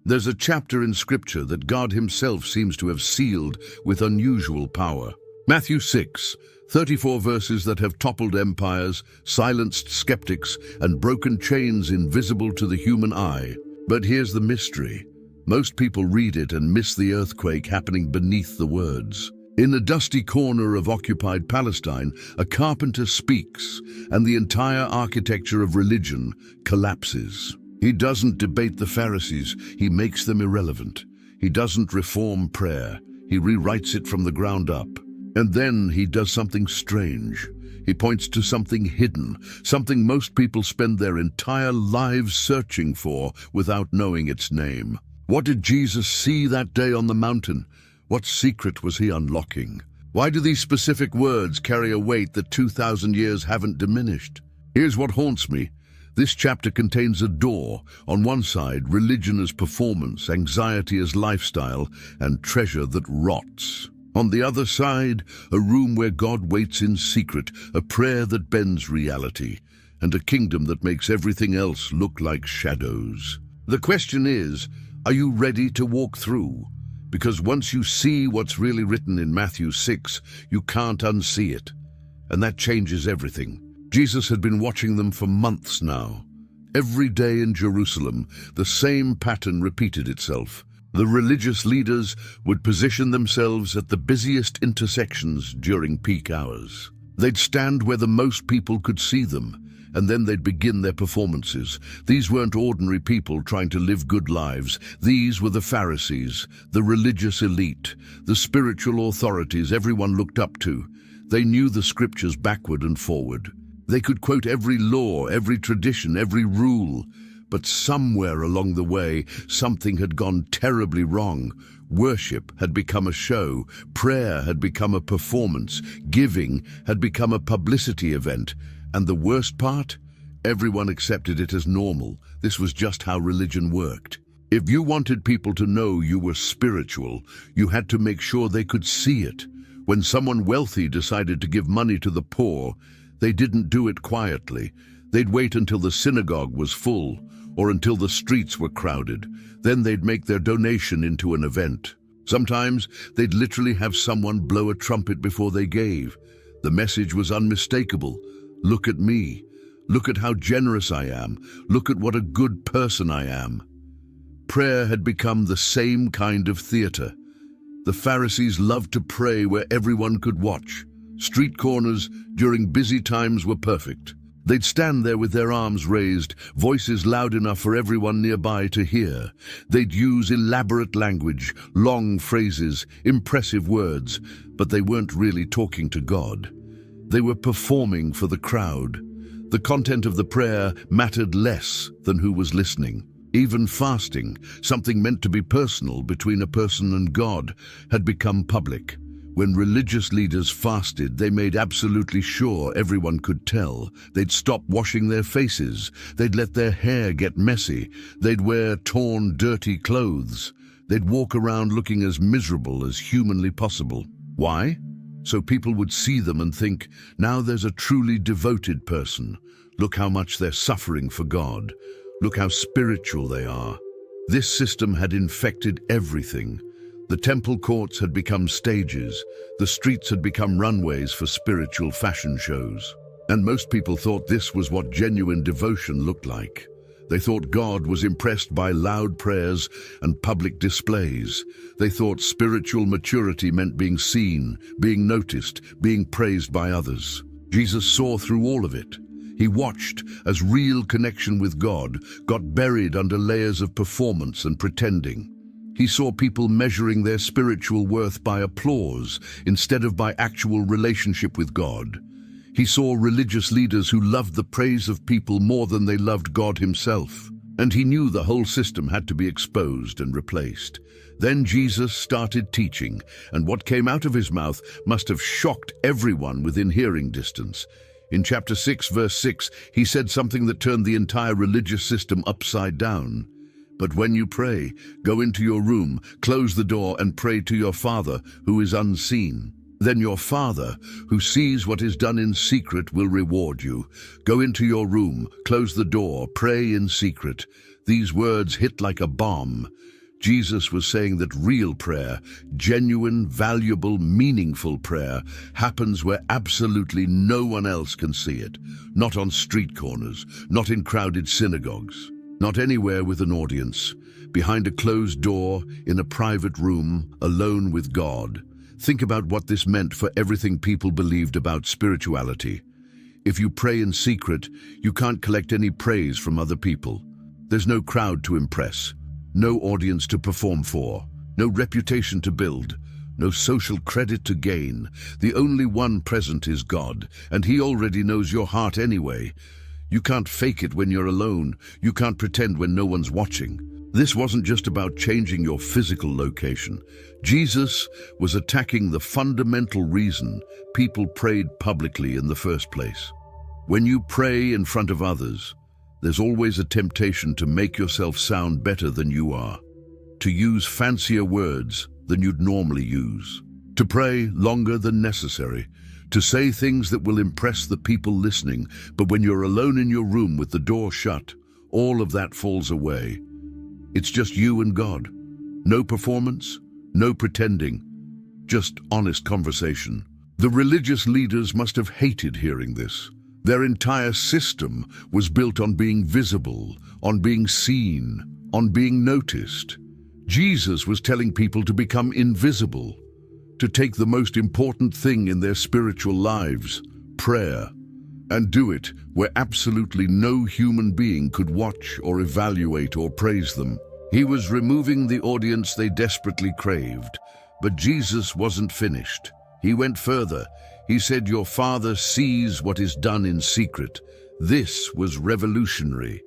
There's a chapter in Scripture that God himself seems to have sealed with unusual power. Matthew 6, 34 verses that have toppled empires, silenced skeptics, and broken chains invisible to the human eye. But here's the mystery. Most people read it and miss the earthquake happening beneath the words. In a dusty corner of occupied Palestine, a carpenter speaks, and the entire architecture of religion collapses. He doesn't debate the Pharisees, he makes them irrelevant. He doesn't reform prayer, he rewrites it from the ground up. And then he does something strange. He points to something hidden, something most people spend their entire lives searching for without knowing its name. What did Jesus see that day on the mountain? What secret was he unlocking? Why do these specific words carry a weight that 2,000 years haven't diminished? Here's what haunts me. This chapter contains a door. On one side, religion as performance, anxiety as lifestyle, and treasure that rots. On the other side, a room where God waits in secret, a prayer that bends reality, and a kingdom that makes everything else look like shadows. The question is, are you ready to walk through? Because once you see what's really written in Matthew 6, you can't unsee it. And that changes everything. Jesus had been watching them for months now. Every day in Jerusalem, the same pattern repeated itself. The religious leaders would position themselves at the busiest intersections during peak hours. They'd stand where the most people could see them, and then they'd begin their performances. These weren't ordinary people trying to live good lives. These were the Pharisees, the religious elite, the spiritual authorities everyone looked up to. They knew the scriptures backward and forward. They could quote every law, every tradition, every rule. But somewhere along the way, something had gone terribly wrong. Worship had become a show. Prayer had become a performance. Giving had become a publicity event. And the worst part? Everyone accepted it as normal. This was just how religion worked. If you wanted people to know you were spiritual, you had to make sure they could see it. When someone wealthy decided to give money to the poor, they didn't do it quietly. They'd wait until the synagogue was full, or until the streets were crowded. Then they'd make their donation into an event. Sometimes they'd literally have someone blow a trumpet before they gave. The message was unmistakable. Look at me. Look at how generous I am. Look at what a good person I am. Prayer had become the same kind of theater. The Pharisees loved to pray where everyone could watch. Street corners during busy times were perfect. They'd stand there with their arms raised, voices loud enough for everyone nearby to hear. They'd use elaborate language, long phrases, impressive words, but they weren't really talking to God. They were performing for the crowd. The content of the prayer mattered less than who was listening. Even fasting, something meant to be personal between a person and God, had become public. When religious leaders fasted, they made absolutely sure everyone could tell. They'd stop washing their faces. They'd let their hair get messy. They'd wear torn, dirty clothes. They'd walk around looking as miserable as humanly possible. Why? So people would see them and think, now there's a truly devoted person. Look how much they're suffering for God. Look how spiritual they are. This system had infected everything. The temple courts had become stages. The streets had become runways for spiritual fashion shows. And most people thought this was what genuine devotion looked like. They thought God was impressed by loud prayers and public displays. They thought spiritual maturity meant being seen, being noticed, being praised by others. Jesus saw through all of it. He watched as real connection with God got buried under layers of performance and pretending. He saw people measuring their spiritual worth by applause instead of by actual relationship with God. He saw religious leaders who loved the praise of people more than they loved God himself. And he knew the whole system had to be exposed and replaced. Then Jesus started teaching, and what came out of his mouth must have shocked everyone within hearing distance. In chapter 6, verse 6, he said something that turned the entire religious system upside down. But when you pray, go into your room, close the door, and pray to your Father who is unseen. Then your Father, who sees what is done in secret, will reward you. Go into your room, close the door, pray in secret. These words hit like a bomb. Jesus was saying that real prayer, genuine, valuable, meaningful prayer, happens where absolutely no one else can see it. Not on street corners, not in crowded synagogues, not anywhere with an audience. Behind a closed door, in a private room, alone with God. Think about what this meant for everything people believed about spirituality. If you pray in secret, you can't collect any praise from other people. There's no crowd to impress, no audience to perform for, no reputation to build, no social credit to gain. The only one present is God, and He already knows your heart anyway. You can't fake it when you're alone. You can't pretend when no one's watching. This wasn't just about changing your physical location. Jesus was attacking the fundamental reason people prayed publicly in the first place. When you pray in front of others, there's always a temptation to make yourself sound better than you are, to use fancier words than you'd normally use, to pray longer than necessary, to say things that will impress the people listening. But when you're alone in your room with the door shut, all of that falls away. It's just you and God. No performance, no pretending, just honest conversation. The religious leaders must have hated hearing this. Their entire system was built on being visible, on being seen, on being noticed. Jesus was telling people to become invisible, to take the most important thing in their spiritual lives, prayer, and do it where absolutely no human being could watch or evaluate or praise them. He was removing the audience they desperately craved, but Jesus wasn't finished. He went further. He said, "Your Father sees what is done in secret." This was revolutionary.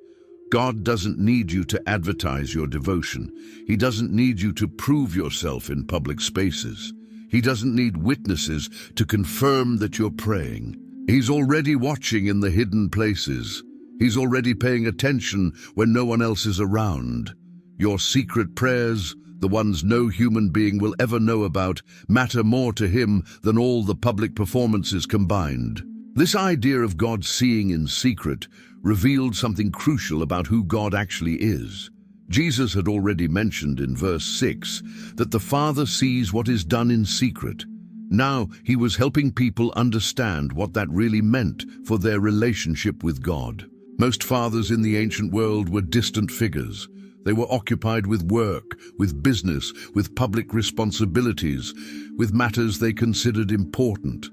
God doesn't need you to advertise your devotion. He doesn't need you to prove yourself in public spaces. He doesn't need witnesses to confirm that you're praying. He's already watching in the hidden places. He's already paying attention when no one else is around. Your secret prayers, the ones no human being will ever know about, matter more to Him than all the public performances combined. This idea of God seeing in secret revealed something crucial about who God actually is. Jesus had already mentioned in verse 6 that the Father sees what is done in secret. Now He was helping people understand what that really meant for their relationship with God. Most fathers in the ancient world were distant figures. They were occupied with work, with business, with public responsibilities, with matters they considered important.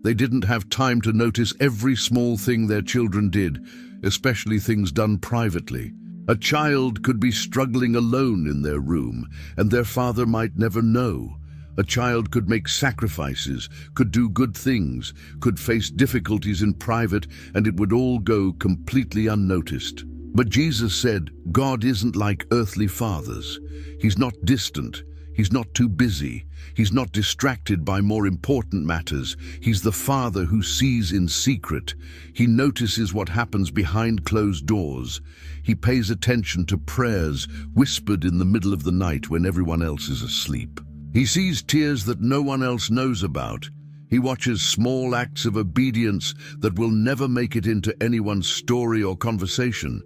They didn't have time to notice every small thing their children did, especially things done privately. A child could be struggling alone in their room, and their father might never know. A child could make sacrifices, could do good things, could face difficulties in private, and it would all go completely unnoticed. But Jesus said, God isn't like earthly fathers. He's not distant. He's not too busy. He's not distracted by more important matters. He's the Father who sees in secret. He notices what happens behind closed doors. He pays attention to prayers whispered in the middle of the night when everyone else is asleep. He sees tears that no one else knows about. He watches small acts of obedience that will never make it into anyone's story or conversation.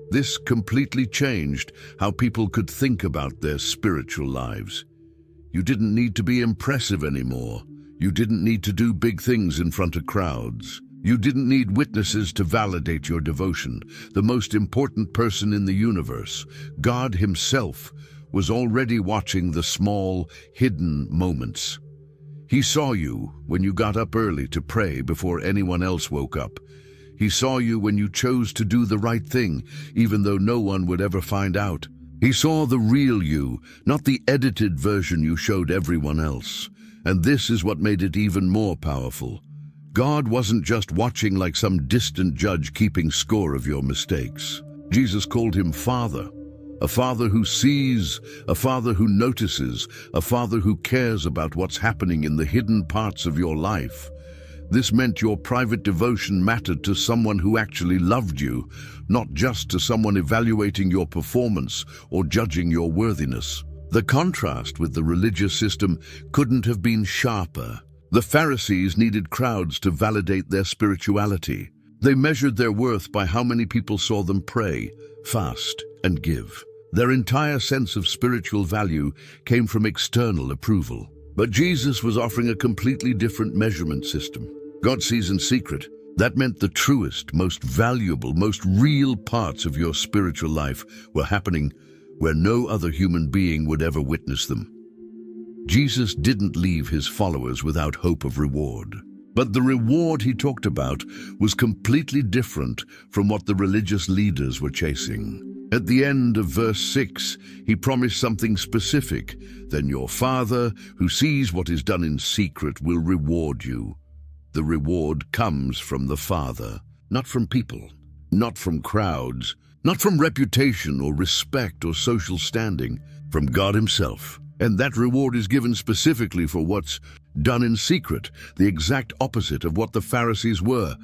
This completely changed how people could think about their spiritual lives. You didn't need to be impressive anymore. You didn't need to do big things in front of crowds. You didn't need witnesses to validate your devotion. The most important person in the universe, God Himself, was already watching the small, hidden moments. He saw you when you got up early to pray before anyone else woke up. He saw you when you chose to do the right thing, even though no one would ever find out. He saw the real you, not the edited version you showed everyone else. And this is what made it even more powerful. God wasn't just watching like some distant judge keeping score of your mistakes. Jesus called Him Father. A Father who sees, a Father who notices, a Father who cares about what's happening in the hidden parts of your life. This meant your private devotion mattered to someone who actually loved you, not just to someone evaluating your performance or judging your worthiness. The contrast with the religious system couldn't have been sharper. The Pharisees needed crowds to validate their spirituality. They measured their worth by how many people saw them pray, fast, and give. Their entire sense of spiritual value came from external approval. But Jesus was offering a completely different measurement system. God sees in secret. That meant the truest, most valuable, most real parts of your spiritual life were happening where no other human being would ever witness them. Jesus didn't leave his followers without hope of reward. But the reward he talked about was completely different from what the religious leaders were chasing. At the end of verse 6, he promised something specific. Then your Father, who sees what is done in secret, will reward you. The reward comes from the Father, not from people, not from crowds, not from reputation or respect or social standing, from God himself. And that reward is given specifically for what's done in secret, the exact opposite of what the Pharisees were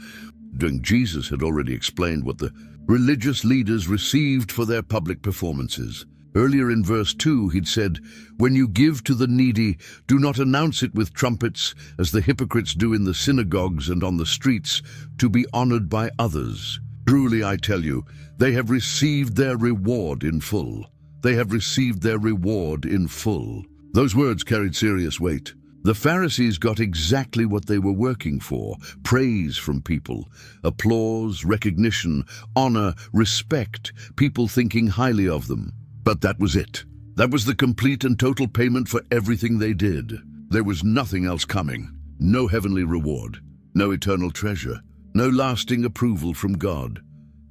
doing. Jesus had already explained what the religious leaders received for their public performances. Earlier in verse 2, he'd said, "When you give to the needy, do not announce it with trumpets, as the hypocrites do in the synagogues and on the streets, to be honored by others. Truly, I tell you, they have received their reward in full. They have received their reward in full." Those words carried serious weight. The Pharisees got exactly what they were working for: praise from people, applause, recognition, honor, respect, people thinking highly of them. But that was it. That was the complete and total payment for everything they did. There was nothing else coming. No heavenly reward, no eternal treasure, no lasting approval from God.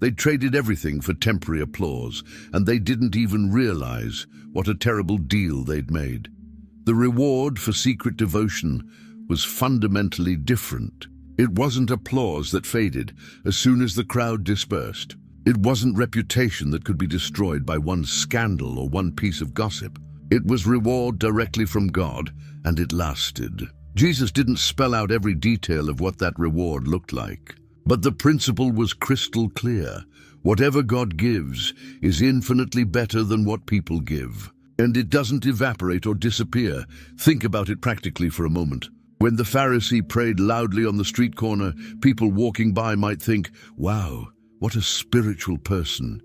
They traded everything for temporary applause, and they didn't even realize what a terrible deal they'd made. The reward for secret devotion was fundamentally different. It wasn't applause that faded as soon as the crowd dispersed. It wasn't reputation that could be destroyed by one scandal or one piece of gossip. It was reward directly from God, and it lasted. Jesus didn't spell out every detail of what that reward looked like, but the principle was crystal clear. Whatever God gives is infinitely better than what people give. And it doesn't evaporate or disappear. Think about it practically for a moment. When the Pharisee prayed loudly on the street corner, people walking by might think, "Wow, what a spiritual person."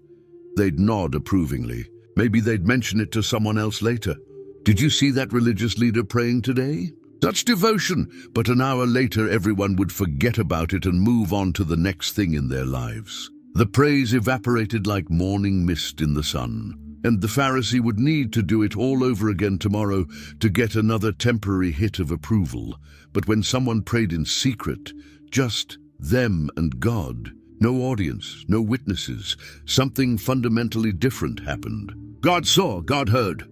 They'd nod approvingly. Maybe they'd mention it to someone else later. Did you see that religious leader praying today? Such devotion, but an hour later everyone would forget about it and move on to the next thing in their lives. The praise evaporated like morning mist in the sun. And the Pharisee would need to do it all over again tomorrow to get another temporary hit of approval. But when someone prayed in secret, just them and God, no audience, no witnesses, something fundamentally different happened. God saw, God heard,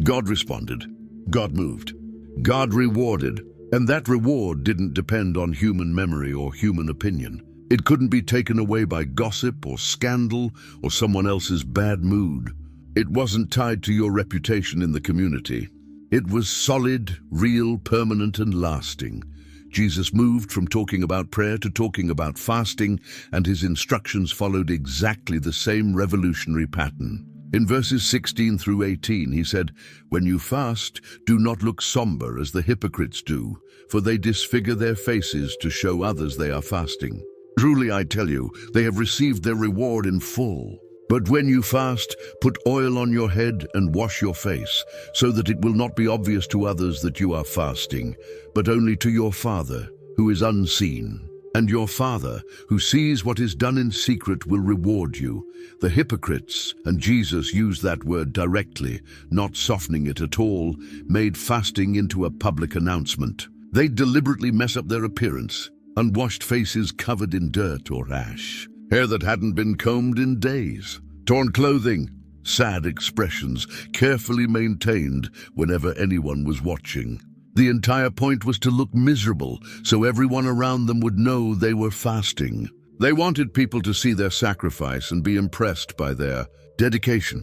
God responded, God moved, God rewarded. And that reward didn't depend on human memory or human opinion. It couldn't be taken away by gossip or scandal or someone else's bad mood. It wasn't tied to your reputation in the community. It was solid, real, permanent, and lasting. Jesus moved from talking about prayer to talking about fasting, and his instructions followed exactly the same revolutionary pattern. In verses 16 through 18, he said, "When you fast, do not look somber as the hypocrites do, for they disfigure their faces to show others they are fasting. Truly, I tell you, they have received their reward in full. But when you fast, put oil on your head and wash your face, so that it will not be obvious to others that you are fasting, but only to your Father, who is unseen. And your Father, who sees what is done in secret, will reward you." The hypocrites, and Jesus used that word directly, not softening it at all, made fasting into a public announcement. They deliberately mess up their appearance, unwashed faces covered in dirt or ash, hair that hadn't been combed in days, torn clothing, sad expressions, carefully maintained whenever anyone was watching. The entire point was to look miserable, so everyone around them would know they were fasting. They wanted people to see their sacrifice and be impressed by their dedication.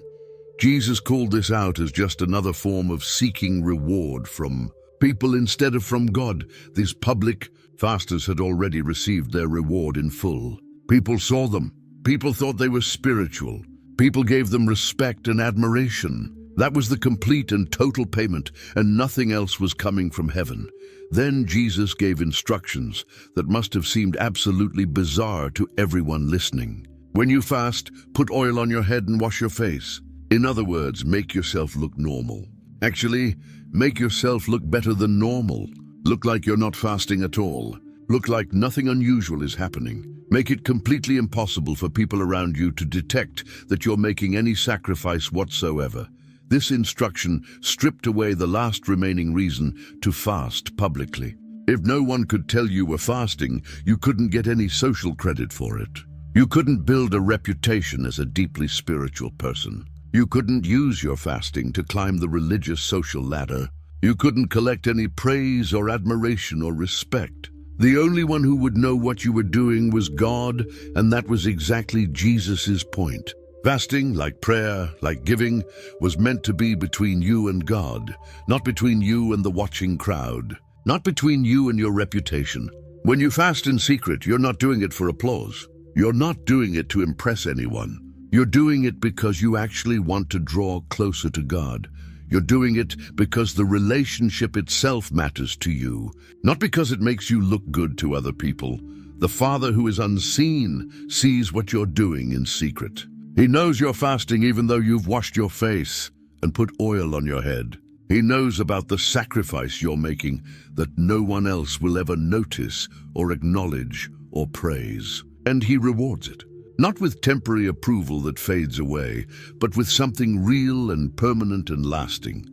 Jesus called this out as just another form of seeking reward from people instead of from God. These public fasters had already received their reward in full. People saw them. People thought they were spiritual. People gave them respect and admiration. That was the complete and total payment, and nothing else was coming from heaven. Then Jesus gave instructions that must have seemed absolutely bizarre to everyone listening. When you fast, put oil on your head and wash your face. In other words, make yourself look normal. Actually, make yourself look better than normal. Look like you're not fasting at all. Look like nothing unusual is happening. Make it completely impossible for people around you to detect that you're making any sacrifice whatsoever. This instruction stripped away the last remaining reason to fast publicly. If no one could tell you were fasting, you couldn't get any social credit for it. You couldn't build a reputation as a deeply spiritual person. You couldn't use your fasting to climb the religious social ladder. You couldn't collect any praise or admiration or respect. The only one who would know what you were doing was God, and that was exactly Jesus's point. Fasting, like prayer, like giving, was meant to be between you and God, not between you and the watching crowd, not between you and your reputation. When you fast in secret, you're not doing it for applause. You're not doing it to impress anyone. You're doing it because you actually want to draw closer to God. You're doing it because the relationship itself matters to you, not because it makes you look good to other people. The Father who is unseen sees what you're doing in secret. He knows you're fasting even though you've washed your face and put oil on your head. He knows about the sacrifice you're making that no one else will ever notice or acknowledge or praise. And He rewards it. Not with temporary approval that fades away, but with something real and permanent and lasting.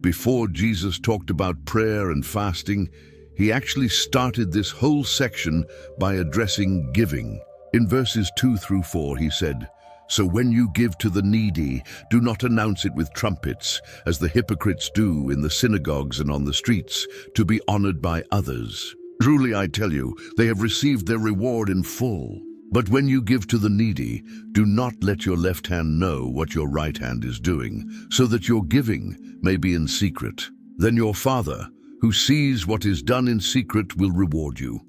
Before Jesus talked about prayer and fasting, He actually started this whole section by addressing giving. In verses 2 through 4, He said, "So when you give to the needy, do not announce it with trumpets, as the hypocrites do in the synagogues and on the streets, to be honored by others. Truly I tell you, they have received their reward in full. But when you give to the needy, do not let your left hand know what your right hand is doing, so that your giving may be in secret. Then your Father, who sees what is done in secret, will reward you."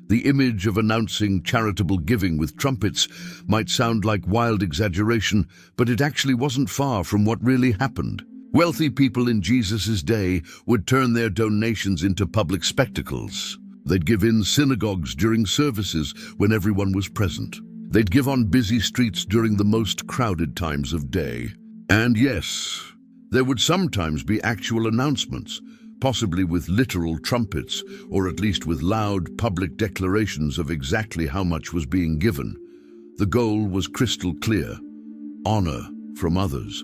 The image of announcing charitable giving with trumpets might sound like wild exaggeration, but it actually wasn't far from what really happened. Wealthy people in Jesus' day would turn their donations into public spectacles. They'd give in synagogues during services when everyone was present. They'd give on busy streets during the most crowded times of day. And yes, there would sometimes be actual announcements, possibly with literal trumpets, or at least with loud public declarations of exactly how much was being given. The goal was crystal clear: honor from others.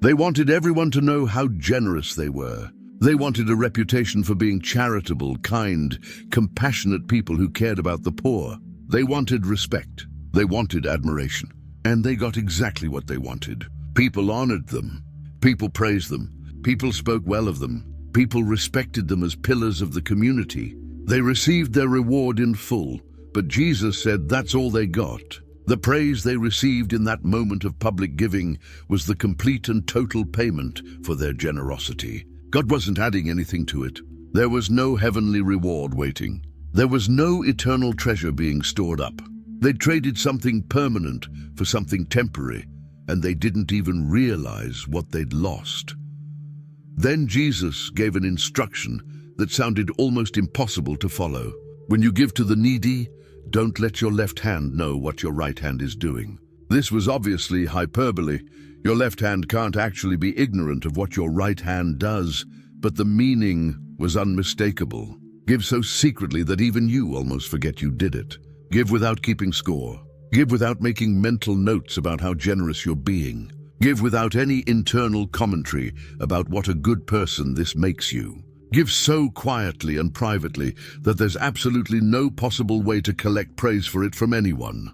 They wanted everyone to know how generous they were. They wanted a reputation for being charitable, kind, compassionate people who cared about the poor. They wanted respect. They wanted admiration. And they got exactly what they wanted. People honored them. People praised them. People spoke well of them. People respected them as pillars of the community. They received their reward in full, but Jesus said that's all they got. The praise they received in that moment of public giving was the complete and total payment for their generosity. God wasn't adding anything to it. There was no heavenly reward waiting. There was no eternal treasure being stored up. They traded something permanent for something temporary, and they didn't even realize what they'd lost. Then Jesus gave an instruction that sounded almost impossible to follow. When you give to the needy, don't let your left hand know what your right hand is doing. This was obviously hyperbole. Your left hand can't actually be ignorant of what your right hand does, but the meaning was unmistakable. Give so secretly that even you almost forget you did it. Give without keeping score. Give without making mental notes about how generous you're being. Give without any internal commentary about what a good person this makes you. Give so quietly and privately that there's absolutely no possible way to collect praise for it from anyone.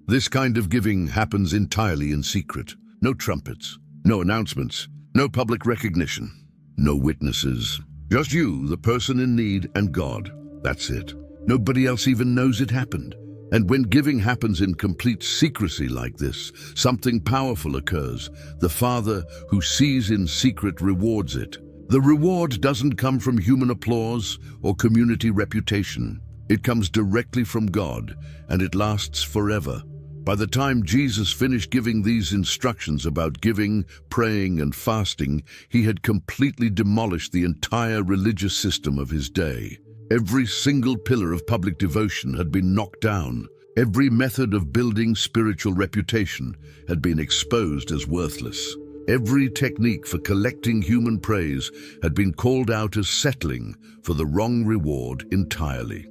This kind of giving happens entirely in secret. No trumpets, no announcements, no public recognition, no witnesses. Just you, the person in need, and God. That's it. Nobody else even knows it happened. And when giving happens in complete secrecy like this, something powerful occurs. The Father who sees in secret rewards it. The reward doesn't come from human applause or community reputation. It comes directly from God, and it lasts forever. By the time Jesus finished giving these instructions about giving, praying, and fasting, He had completely demolished the entire religious system of His day. Every single pillar of public devotion had been knocked down. Every method of building spiritual reputation had been exposed as worthless. Every technique for collecting human praise had been called out as settling for the wrong reward entirely.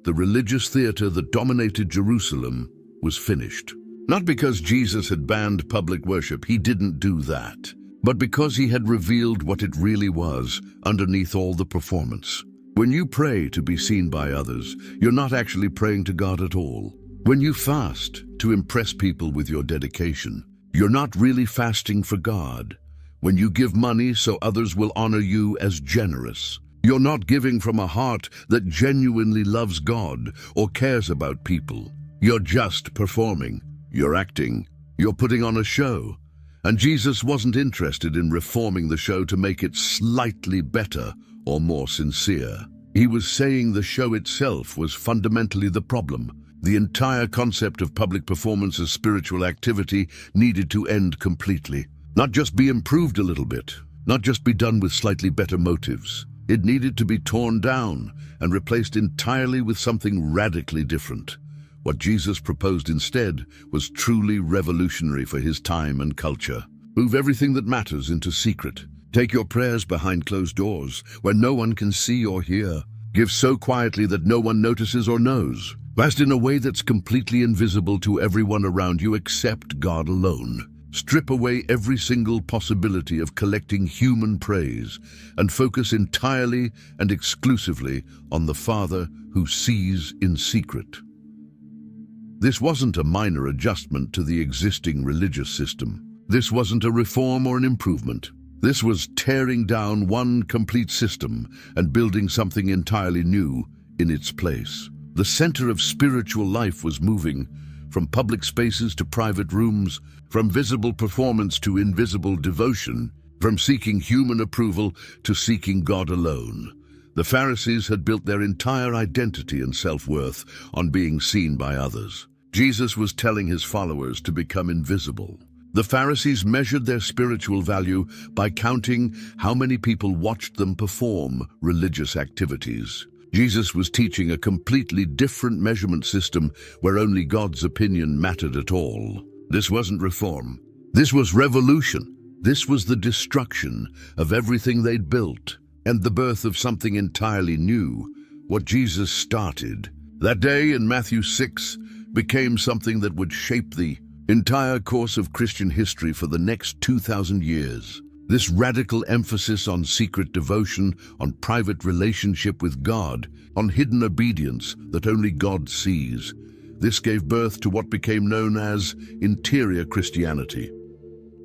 The religious theater that dominated Jerusalem was finished. Not because Jesus had banned public worship, he didn't do that, but because he had revealed what it really was underneath all the performance. When you pray to be seen by others, you're not actually praying to God at all. When you fast to impress people with your dedication, you're not really fasting for God. When you give money so others will honor you as generous, you're not giving from a heart that genuinely loves God or cares about people. You're just performing. You're acting. You're putting on a show. And Jesus wasn't interested in reforming the show to make it slightly better or more sincere. He was saying the show itself was fundamentally the problem. The entire concept of public performance as spiritual activity needed to end completely. Not just be improved a little bit, not just be done with slightly better motives. It needed to be torn down and replaced entirely with something radically different. What Jesus proposed instead was truly revolutionary for his time and culture. Move everything that matters into secret. Take your prayers behind closed doors, where no one can see or hear. Give so quietly that no one notices or knows. Fast in a way that's completely invisible to everyone around you except God alone. Strip away every single possibility of collecting human praise and focus entirely and exclusively on the Father who sees in secret. This wasn't a minor adjustment to the existing religious system. This wasn't a reform or an improvement. This was tearing down one complete system and building something entirely new in its place. The center of spiritual life was moving from public spaces to private rooms, from visible performance to invisible devotion, from seeking human approval to seeking God alone. The Pharisees had built their entire identity and self-worth on being seen by others. Jesus was telling his followers to become invisible. The Pharisees measured their spiritual value by counting how many people watched them perform religious activities. Jesus was teaching a completely different measurement system where only God's opinion mattered at all. This wasn't reform. This was revolution. This was the destruction of everything they'd built and the birth of something entirely new. What Jesus started that day in Matthew 6 became something that would shape the entire course of Christian history for the next 2,000 years. This radical emphasis on secret devotion, on private relationship with God, on hidden obedience that only God sees. This gave birth to what became known as interior Christianity.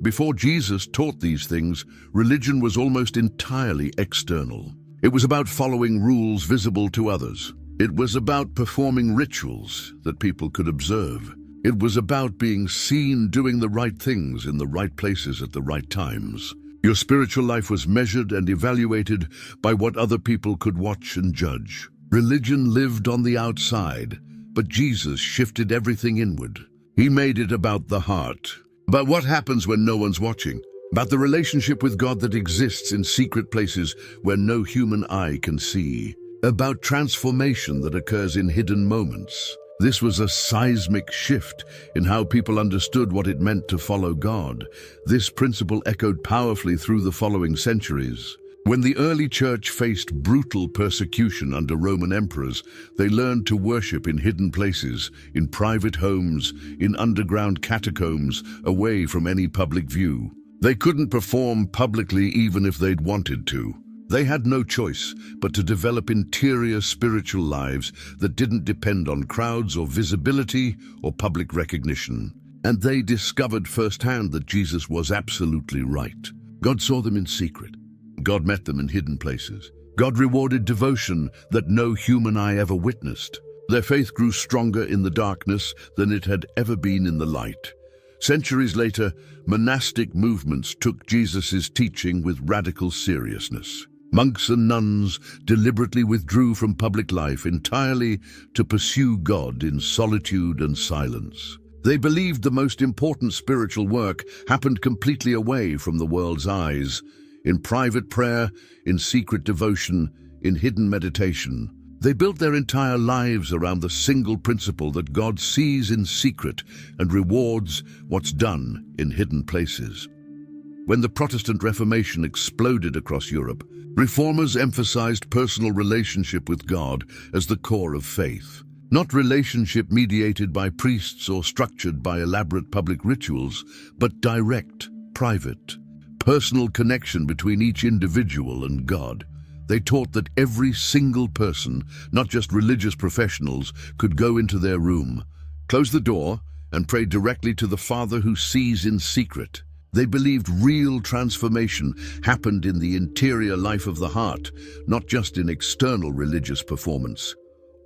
Before Jesus taught these things, religion was almost entirely external. It was about following rules visible to others. It was about performing rituals that people could observe. It was about being seen doing the right things in the right places at the right times. Your spiritual life was measured and evaluated by what other people could watch and judge. Religion lived on the outside, but Jesus shifted everything inward. He made it about the heart, about what happens when no one's watching, about the relationship with God that exists in secret places where no human eye can see, about transformation that occurs in hidden moments. This was a seismic shift in how people understood what it meant to follow God. This principle echoed powerfully through the following centuries. When the early church faced brutal persecution under Roman emperors, they learned to worship in hidden places, in private homes, in underground catacombs, away from any public view. They couldn't perform publicly even if they'd wanted to. They had no choice but to develop interior spiritual lives that didn't depend on crowds or visibility or public recognition. And they discovered firsthand that Jesus was absolutely right. God saw them in secret. God met them in hidden places. God rewarded devotion that no human eye ever witnessed. Their faith grew stronger in the darkness than it had ever been in the light. Centuries later, monastic movements took Jesus' teaching with radical seriousness. Monks and nuns deliberately withdrew from public life entirely to pursue God in solitude and silence. They believed the most important spiritual work happened completely away from the world's eyes, in private prayer, in secret devotion, in hidden meditation. They built their entire lives around the single principle that God sees in secret and rewards what's done in hidden places. When the Protestant Reformation exploded across Europe, reformers emphasized personal relationship with God as the core of faith. Not relationship mediated by priests or structured by elaborate public rituals, but direct, private, personal connection between each individual and God. They taught that every single person, not just religious professionals, could go into their room, close the door, and pray directly to the Father who sees in secret. They believed real transformation happened in the interior life of the heart, not just in external religious performance.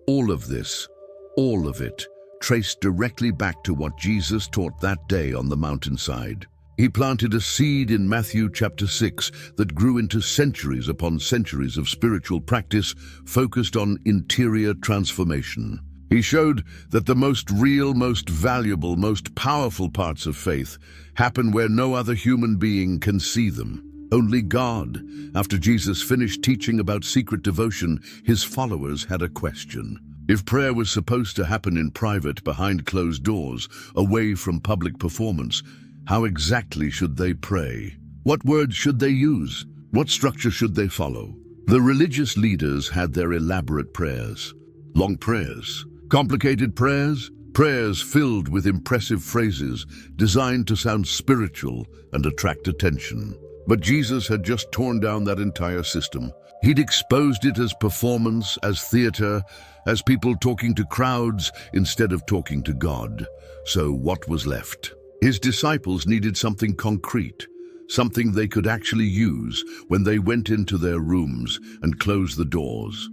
All of this, all of it, traced directly back to what Jesus taught that day on the mountainside. He planted a seed in Matthew chapter 6 that grew into centuries upon centuries of spiritual practice focused on interior transformation. He showed that the most real, most valuable, most powerful parts of faith happen where no other human being can see them. Only God. After Jesus finished teaching about secret devotion, his followers had a question. If prayer was supposed to happen in private, behind closed doors, away from public performance, how exactly should they pray? What words should they use? What structure should they follow? The religious leaders had their elaborate prayers. Long prayers. Complicated prayers. Prayers filled with impressive phrases designed to sound spiritual and attract attention. But Jesus had just torn down that entire system. He'd exposed it as performance, as theater, as people talking to crowds instead of talking to God. So what was left? His disciples needed something concrete, something they could actually use when they went into their rooms and closed the doors.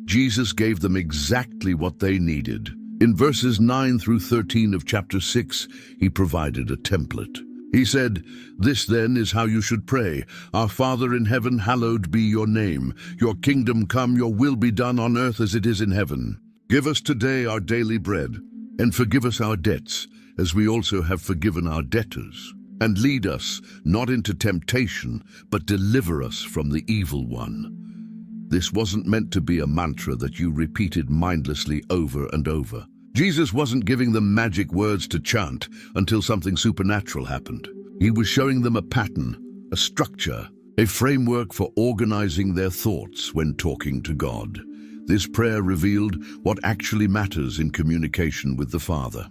Jesus gave them exactly what they needed. In verses 9 through 13 of chapter 6, he provided a template. He said, "This then is how you should pray. Our Father in heaven, hallowed be your name. Your kingdom come, your will be done on earth as it is in heaven. Give us today our daily bread, and forgive us our debts, as we also have forgiven our debtors. And lead us not into temptation, but deliver us from the evil one." This wasn't meant to be a mantra that you repeated mindlessly over and over. Jesus wasn't giving them magic words to chant until something supernatural happened. He was showing them a pattern, a structure, a framework for organizing their thoughts when talking to God. This prayer revealed what actually matters in communication with the Father.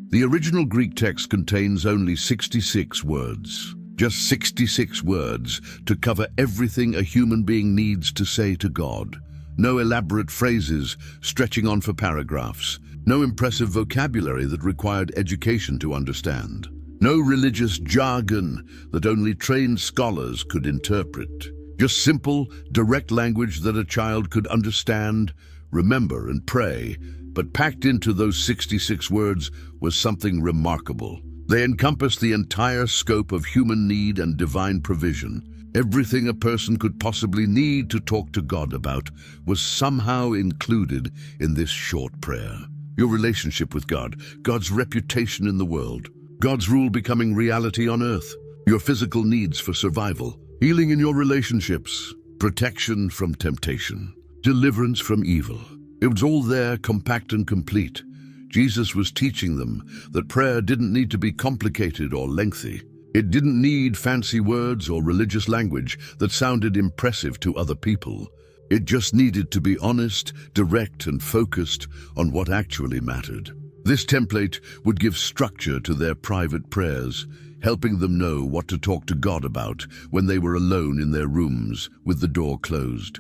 The original Greek text contains only 66 words. Just 66 words to cover everything a human being needs to say to God. No elaborate phrases stretching on for paragraphs. No impressive vocabulary that required education to understand. No religious jargon that only trained scholars could interpret. Just simple, direct language that a child could understand, remember, and pray. But packed into those 66 words was something remarkable. They encompassed the entire scope of human need and divine provision. Everything a person could possibly need to talk to God about was somehow included in this short prayer. Your relationship with God, God's reputation in the world, God's rule becoming reality on earth, your physical needs for survival, healing in your relationships, protection from temptation, deliverance from evil. It was all there, compact and complete. Jesus was teaching them that prayer didn't need to be complicated or lengthy. It didn't need fancy words or religious language that sounded impressive to other people. It just needed to be honest, direct, and focused on what actually mattered. This template would give structure to their private prayers, helping them know what to talk to God about when they were alone in their rooms with the door closed.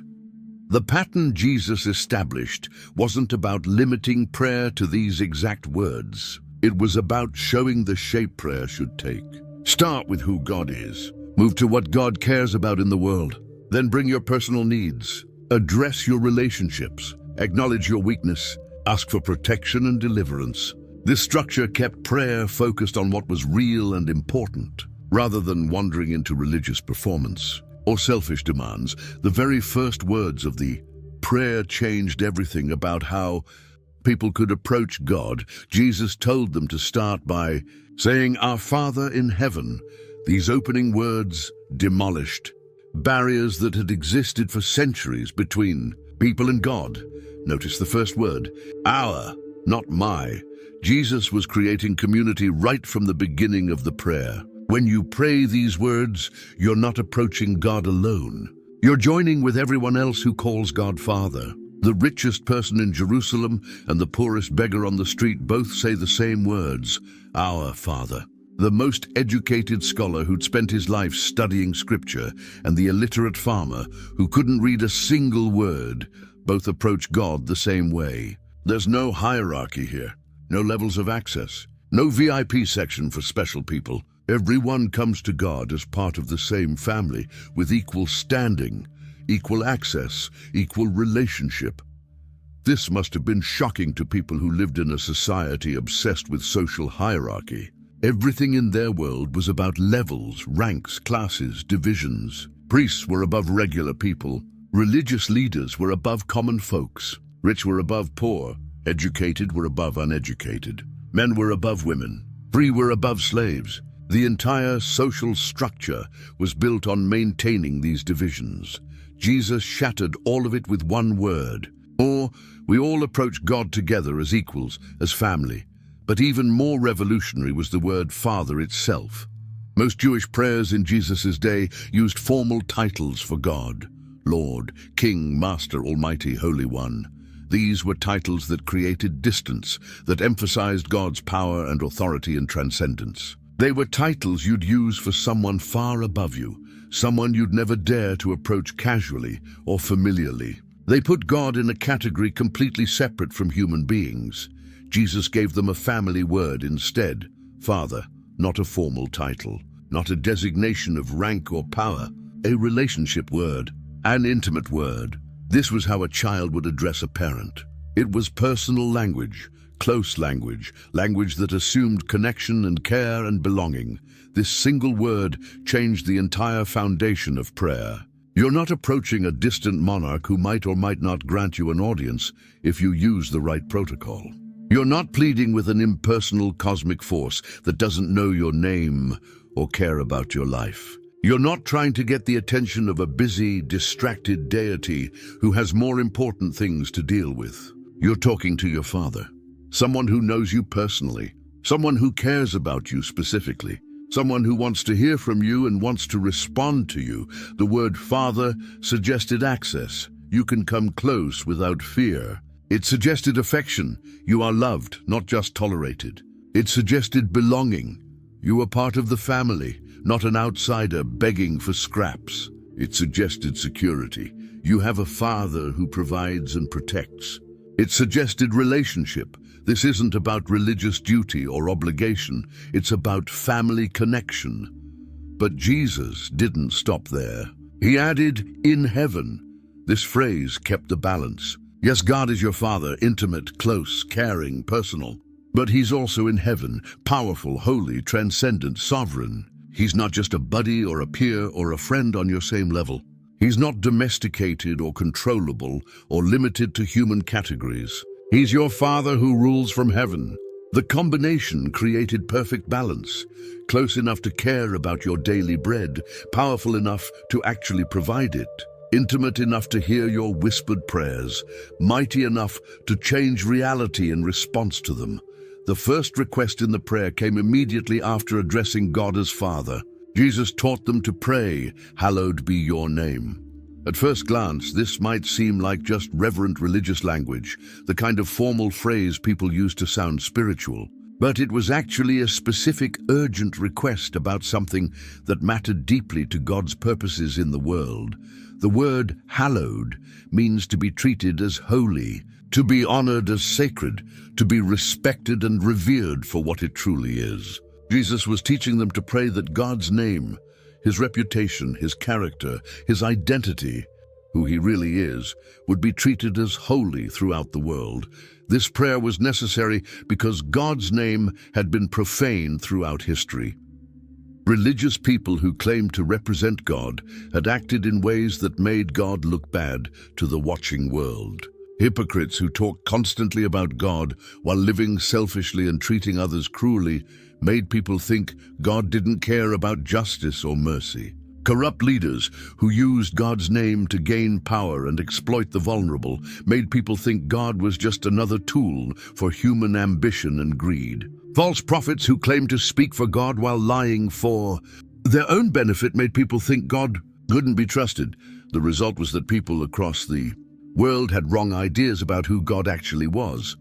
The pattern Jesus established wasn't about limiting prayer to these exact words. It was about showing the shape prayer should take. Start with who God is. Move to what God cares about in the world. Then bring your personal needs. Address your relationships. Acknowledge your weakness. Ask for protection and deliverance. This structure kept prayer focused on what was real and important, rather than wandering into religious performance or selfish demands. The very first words of the prayer changed everything about how people could approach God. Jesus told them to start by saying, "Our Father in heaven." These opening words demolished barriers that had existed for centuries between People and God. Notice the first word, our, not my. Jesus was creating community right from the beginning of the prayer. When you pray these words, you're not approaching God alone. You're joining with everyone else who calls God Father. The richest person in Jerusalem and the poorest beggar on the street both say the same words, our Father. The most educated scholar who'd spent his life studying scripture and the illiterate farmer who couldn't read a single word both approach God the same way. There's no hierarchy here, no levels of access, no VIP section for special people. Everyone comes to God as part of the same family with equal standing, equal access, equal relationship. This must have been shocking to people who lived in a society obsessed with social hierarchy. Everything in their world was about levels, ranks, classes, divisions. Priests were above regular people. Religious leaders were above common folks. Rich were above poor. Educated were above uneducated. Men were above women. Free were above slaves. The entire social structure was built on maintaining these divisions. Jesus shattered all of it with one word. Or we all approach God together as equals, as family. But even more revolutionary was the word Father itself. Most Jewish prayers in Jesus' day used formal titles for God. Lord, King, Master, Almighty, Holy One. These were titles that created distance, that emphasized God's power and authority and transcendence. They were titles you'd use for someone far above you, someone you'd never dare to approach casually or familiarly. They put God in a category completely separate from human beings. Jesus gave them a family word instead, Father, not a formal title, not a designation of rank or power, a relationship word, an intimate word. This was how a child would address a parent. It was personal language, close language, language that assumed connection and care and belonging. This single word changed the entire foundation of prayer. You're not approaching a distant monarch who might or might not grant you an audience if you use the right protocol. You're not pleading with an impersonal cosmic force that doesn't know your name or care about your life. You're not trying to get the attention of a busy, distracted deity who has more important things to deal with. You're talking to your Father. Someone who knows you personally, someone who cares about you specifically, someone who wants to hear from you and wants to respond to you. The word Father suggested access. You can come close without fear. It suggested affection. You are loved, not just tolerated. It suggested belonging. You are part of the family, not an outsider begging for scraps. It suggested security. You have a Father who provides and protects. It suggested relationship. This isn't about religious duty or obligation. It's about family connection. But Jesus didn't stop there. He added, in heaven. This phrase kept the balance. Yes, God is your Father, intimate, close, caring, personal. But he's also in heaven, powerful, holy, transcendent, sovereign. He's not just a buddy or a peer or a friend on your same level. He's not domesticated or controllable or limited to human categories. He's your Father who rules from heaven. The combination created perfect balance, close enough to care about your daily bread, powerful enough to actually provide it, intimate enough to hear your whispered prayers, mighty enough to change reality in response to them. The first request in the prayer came immediately after addressing God as Father. Jesus taught them to pray, "Hallowed be your name." At first glance, this might seem like just reverent religious language, the kind of formal phrase people use to sound spiritual. But it was actually a specific, urgent request about something that mattered deeply to God's purposes in the world. The word hallowed means to be treated as holy, to be honored as sacred, to be respected and revered for what it truly is. Jesus was teaching them to pray that God's name, his reputation, his character, his identity, who he really is, would be treated as holy throughout the world. This prayer was necessary because God's name had been profaned throughout history. Religious people who claimed to represent God had acted in ways that made God look bad to the watching world. Hypocrites who talked constantly about God while living selfishly and treating others cruelly made people think God didn't care about justice or mercy. Corrupt leaders who used God's name to gain power and exploit the vulnerable made people think God was just another tool for human ambition and greed. False prophets who claimed to speak for God while lying for their own benefit made people think God couldn't be trusted. The result was that people across the world had wrong ideas about who God actually was.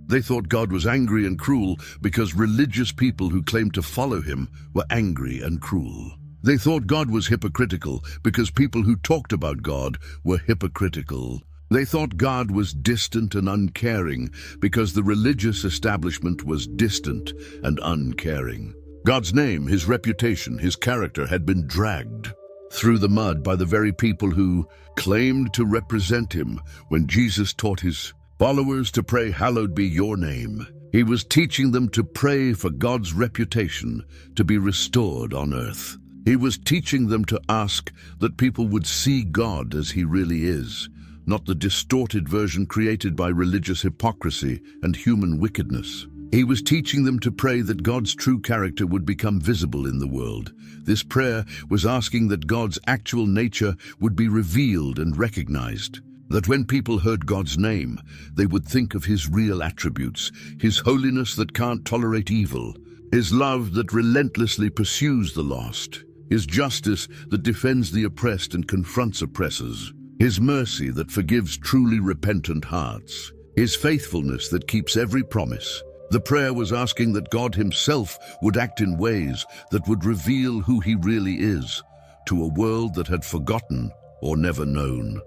They thought God was angry and cruel because religious people who claimed to follow him were angry and cruel. They thought God was hypocritical because people who talked about God were hypocritical. They thought God was distant and uncaring because the religious establishment was distant and uncaring. God's name, his reputation, his character had been dragged through the mud by the very people who claimed to represent him. When Jesus taught his followers to pray, "Hallowed be your name," he was teaching them to pray for God's reputation to be restored on earth. He was teaching them to ask that people would see God as he really is, not the distorted version created by religious hypocrisy and human wickedness. He was teaching them to pray that God's true character would become visible in the world. This prayer was asking that God's actual nature would be revealed and recognized. That when people heard God's name, they would think of his real attributes, his holiness that can't tolerate evil, his love that relentlessly pursues the lost, his justice that defends the oppressed and confronts oppressors, his mercy that forgives truly repentant hearts, his faithfulness that keeps every promise. The prayer was asking that God himself would act in ways that would reveal who he really is to a world that had forgotten or never known.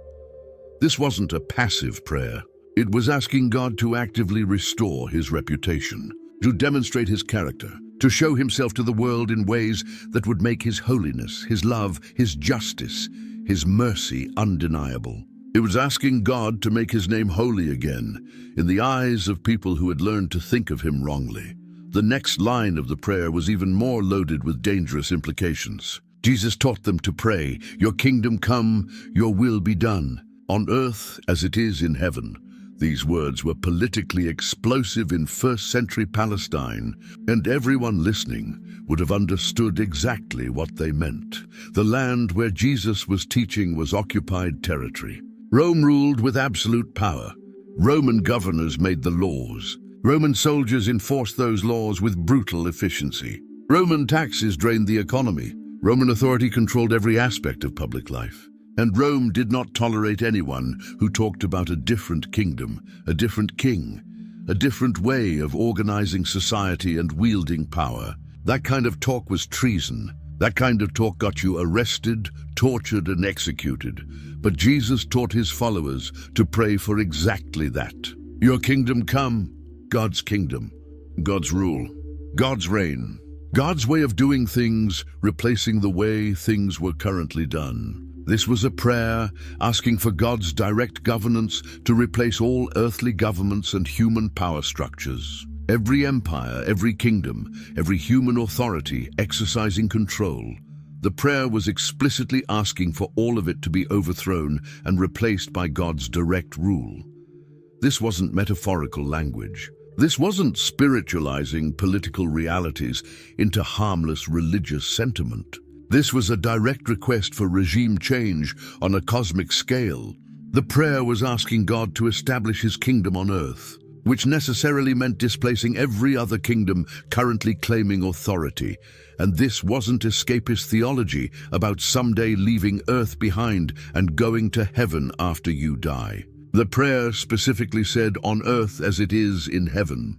This wasn't a passive prayer. It was asking God to actively restore his reputation, to demonstrate his character, to show himself to the world in ways that would make his holiness, his love, his justice, his mercy undeniable. It was asking God to make his name holy again in the eyes of people who had learned to think of him wrongly. The next line of the prayer was even more loaded with dangerous implications. Jesus taught them to pray, "Your kingdom come, your will be done, on earth as it is in heaven." These words were politically explosive in first-century Palestine, and everyone listening would have understood exactly what they meant. The land where Jesus was teaching was occupied territory. Rome ruled with absolute power. Roman governors made the laws. Roman soldiers enforced those laws with brutal efficiency. Roman taxes drained the economy. Roman authority controlled every aspect of public life. And Rome did not tolerate anyone who talked about a different kingdom, a different king, a different way of organizing society and wielding power. That kind of talk was treason. That kind of talk got you arrested, tortured, and executed. But Jesus taught his followers to pray for exactly that. Your kingdom come, God's kingdom, God's rule, God's reign, God's way of doing things, replacing the way things were currently done. This was a prayer asking for God's direct governance to replace all earthly governments and human power structures. Every empire, every kingdom, every human authority exercising control. The prayer was explicitly asking for all of it to be overthrown and replaced by God's direct rule. This wasn't metaphorical language. This wasn't spiritualizing political realities into harmless religious sentiment. This was a direct request for regime change on a cosmic scale. The prayer was asking God to establish his kingdom on earth, which necessarily meant displacing every other kingdom currently claiming authority. And this wasn't escapist theology about someday leaving earth behind and going to heaven after you die. The prayer specifically said, "On earth as it is in heaven."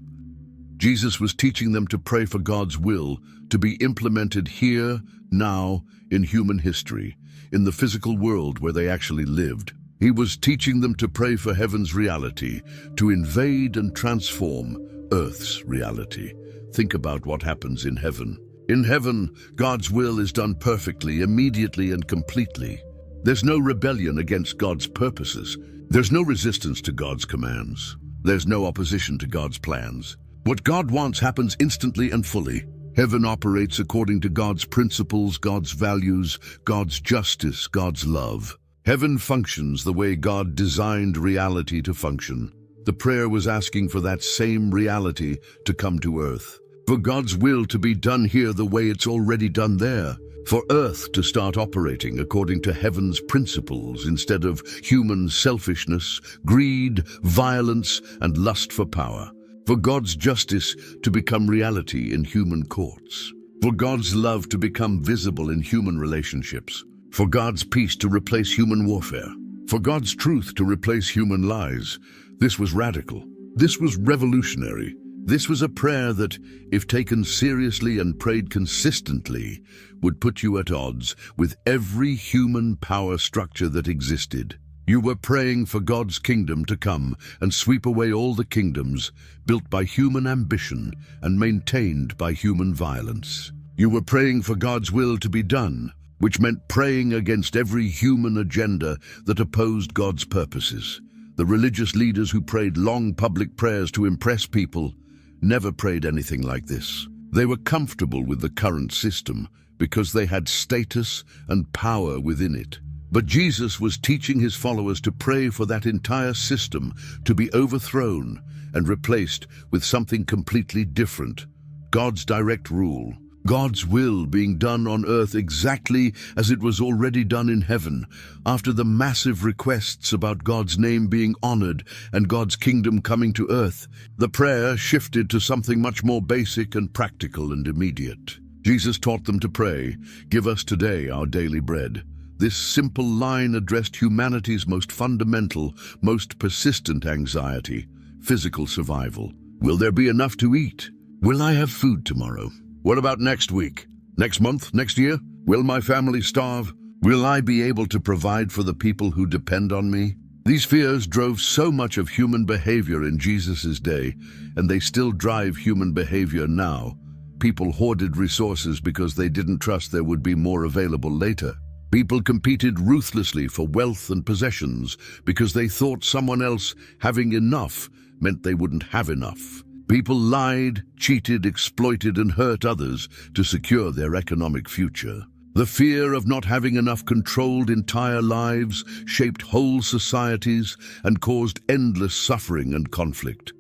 Jesus was teaching them to pray for God's will to be implemented here, now, in human history, in the physical world where they actually lived. He was teaching them to pray for heaven's reality, to invade and transform earth's reality. Think about what happens in heaven. In heaven, God's will is done perfectly, immediately, and completely. There's no rebellion against God's purposes. There's no resistance to God's commands. There's no opposition to God's plans. What God wants happens instantly and fully. Heaven operates according to God's principles, God's values, God's justice, God's love. Heaven functions the way God designed reality to function. The prayer was asking for that same reality to come to earth, for God's will to be done here the way it's already done there. For Earth to start operating according to heaven's principles instead of human selfishness, greed, violence, and lust for power. For God's justice to become reality in human courts. For God's love to become visible in human relationships. For God's peace to replace human warfare. For God's truth to replace human lies. This was radical. This was revolutionary. This was a prayer that, if taken seriously and prayed consistently, would put you at odds with every human power structure that existed. You were praying for God's kingdom to come and sweep away all the kingdoms built by human ambition and maintained by human violence. You were praying for God's will to be done, which meant praying against every human agenda that opposed God's purposes. The religious leaders who prayed long public prayers to impress people never prayed anything like this. They were comfortable with the current system because they had status and power within it. But Jesus was teaching his followers to pray for that entire system to be overthrown and replaced with something completely different. God's direct rule. God's will being done on earth exactly as it was already done in heaven, after the massive requests about God's name being honored and God's kingdom coming to earth. The prayer shifted to something much more basic and practical and immediate. Jesus taught them to pray, "Give us today our daily bread." This simple line addressed humanity's most fundamental, most persistent anxiety, physical survival. Will there be enough to eat? Will I have food tomorrow? What about next week? Next month? Next year? Will my family starve? Will I be able to provide for the people who depend on me? These fears drove so much of human behavior in Jesus' day, and they still drive human behavior now. People hoarded resources because they didn't trust there would be more available later. People competed ruthlessly for wealth and possessions because they thought someone else having enough meant they wouldn't have enough. People lied, cheated, exploited, and hurt others to secure their economic future. The fear of not having enough controlled entire lives, shaped whole societies, and caused endless suffering and conflict.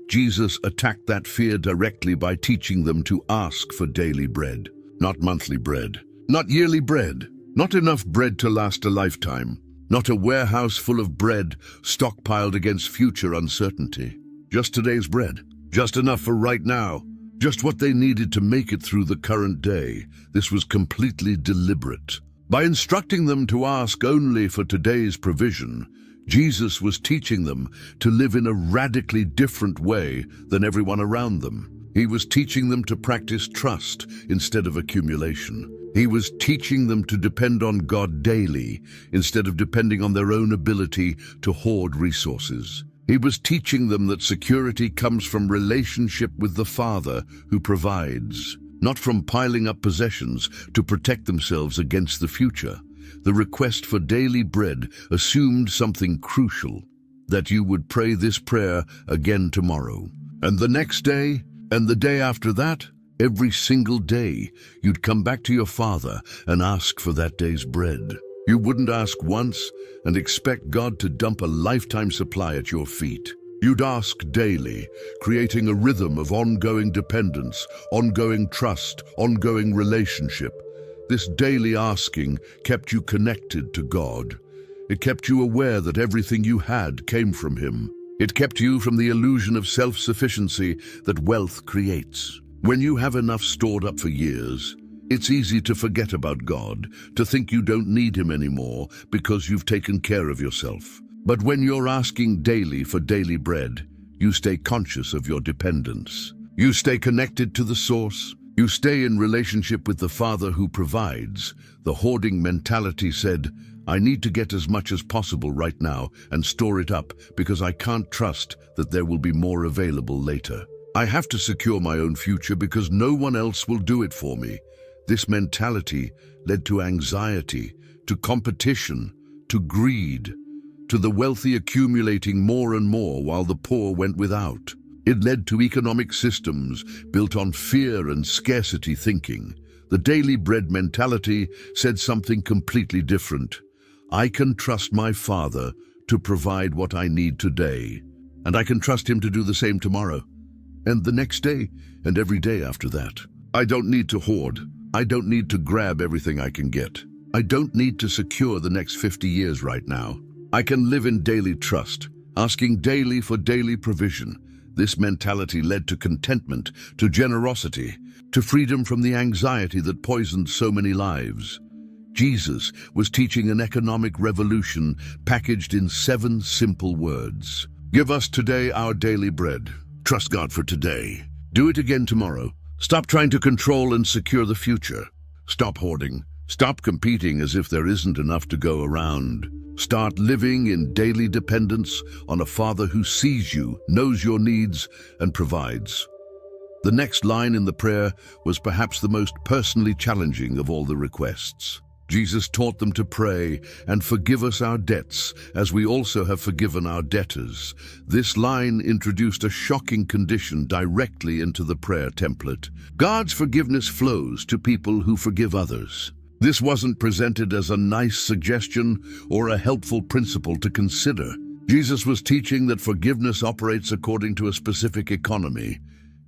Jesus attacked that fear directly by teaching them to ask for daily bread, not monthly bread, not yearly bread, not enough bread to last a lifetime, not a warehouse full of bread stockpiled against future uncertainty. Just today's bread. Just enough for right now, just what they needed to make it through the current day. This was completely deliberate. By instructing them to ask only for today's provision, Jesus was teaching them to live in a radically different way than everyone around them. He was teaching them to practice trust instead of accumulation. He was teaching them to depend on God daily instead of depending on their own ability to hoard resources. He was teaching them that security comes from relationship with the Father who provides, not from piling up possessions to protect themselves against the future. The request for daily bread assumed something crucial, that you would pray this prayer again tomorrow. And the next day, and the day after that, every single day, you'd come back to your Father and ask for that day's bread. You wouldn't ask once and expect God to dump a lifetime supply at your feet. You'd ask daily, creating a rhythm of ongoing dependence, ongoing trust, ongoing relationship. This daily asking kept you connected to God. It kept you aware that everything you had came from Him. It kept you from the illusion of self-sufficiency that wealth creates. When you have enough stored up for years, it's easy to forget about God, to think you don't need Him anymore because you've taken care of yourself. But when you're asking daily for daily bread, you stay conscious of your dependence. You stay connected to the source. You stay in relationship with the Father who provides. The hoarding mentality said, I need to get as much as possible right now and store it up because I can't trust that there will be more available later. I have to secure my own future because no one else will do it for me. This mentality led to anxiety, to competition, to greed, to the wealthy accumulating more and more while the poor went without. It led to economic systems built on fear and scarcity thinking. The daily bread mentality said something completely different. I can trust my Father to provide what I need today, and I can trust Him to do the same tomorrow, and the next day, and every day after that. I don't need to hoard. I don't need to grab everything I can get. I don't need to secure the next 50 years right now. I can live in daily trust, asking daily for daily provision. This mentality led to contentment, to generosity, to freedom from the anxiety that poisoned so many lives. Jesus was teaching an economic revolution packaged in 7 simple words. Give us today our daily bread. Trust God for today. Do it again tomorrow. Stop trying to control and secure the future. Stop hoarding. Stop competing as if there isn't enough to go around. Start living in daily dependence on a Father who sees you, knows your needs, and provides. The next line in the prayer was perhaps the most personally challenging of all the requests. Jesus taught them to pray, "And forgive us our debts, as we also have forgiven our debtors." This line introduced a shocking condition directly into the prayer template. God's forgiveness flows to people who forgive others. This wasn't presented as a nice suggestion or a helpful principle to consider. Jesus was teaching that forgiveness operates according to a specific economy.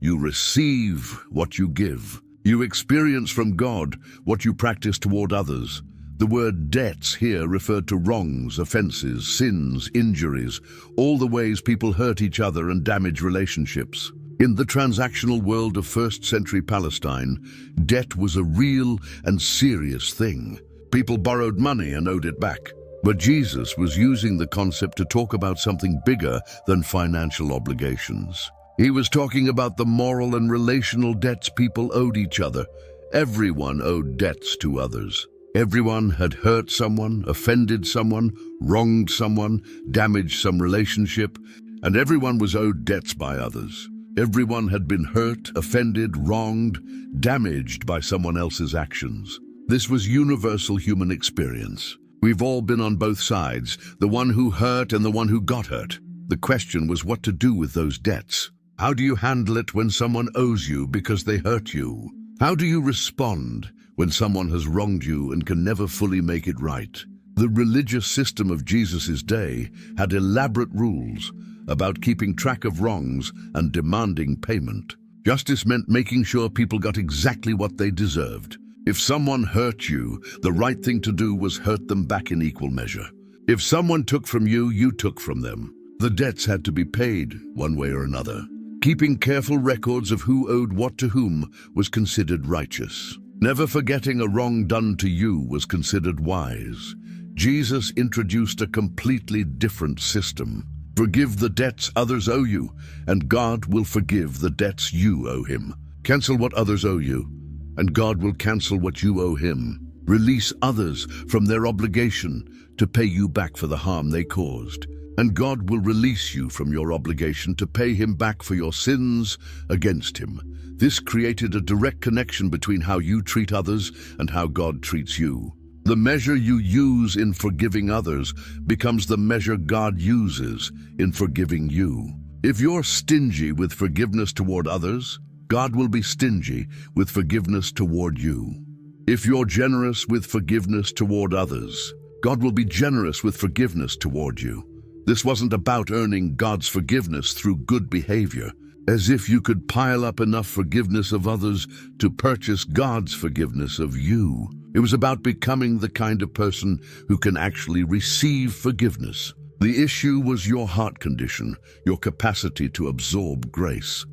You receive what you give. You experience from God what you practice toward others. The word debts here referred to wrongs, offenses, sins, injuries, all the ways people hurt each other and damage relationships. In the transactional world of first-century Palestine, debt was a real and serious thing. People borrowed money and owed it back. But Jesus was using the concept to talk about something bigger than financial obligations. He was talking about the moral and relational debts people owed each other. Everyone owed debts to others. Everyone had hurt someone, offended someone, wronged someone, damaged some relationship, and everyone was owed debts by others. Everyone had been hurt, offended, wronged, damaged by someone else's actions. This was universal human experience. We've all been on both sides, the one who hurt and the one who got hurt. The question was what to do with those debts. How do you handle it when someone owes you because they hurt you? How do you respond when someone has wronged you and can never fully make it right? The religious system of Jesus' day had elaborate rules about keeping track of wrongs and demanding payment. Justice meant making sure people got exactly what they deserved. If someone hurt you, the right thing to do was hurt them back in equal measure. If someone took from you, you took from them. The debts had to be paid one way or another. Keeping careful records of who owed what to whom was considered righteous. Never forgetting a wrong done to you was considered wise. Jesus introduced a completely different system. Forgive the debts others owe you, and God will forgive the debts you owe him. Cancel what others owe you, and God will cancel what you owe him. Release others from their obligation to pay you back for the harm they caused. And God will release you from your obligation to pay him back for your sins against him. This created a direct connection between how you treat others and how God treats you. The measure you use in forgiving others becomes the measure God uses in forgiving you. If you're stingy with forgiveness toward others, God will be stingy with forgiveness toward you. If you're generous with forgiveness toward others, God will be generous with forgiveness toward you. This wasn't about earning God's forgiveness through good behavior, as if you could pile up enough forgiveness of others to purchase God's forgiveness of you. It was about becoming the kind of person who can actually receive forgiveness. The issue was your heart condition, your capacity to absorb grace.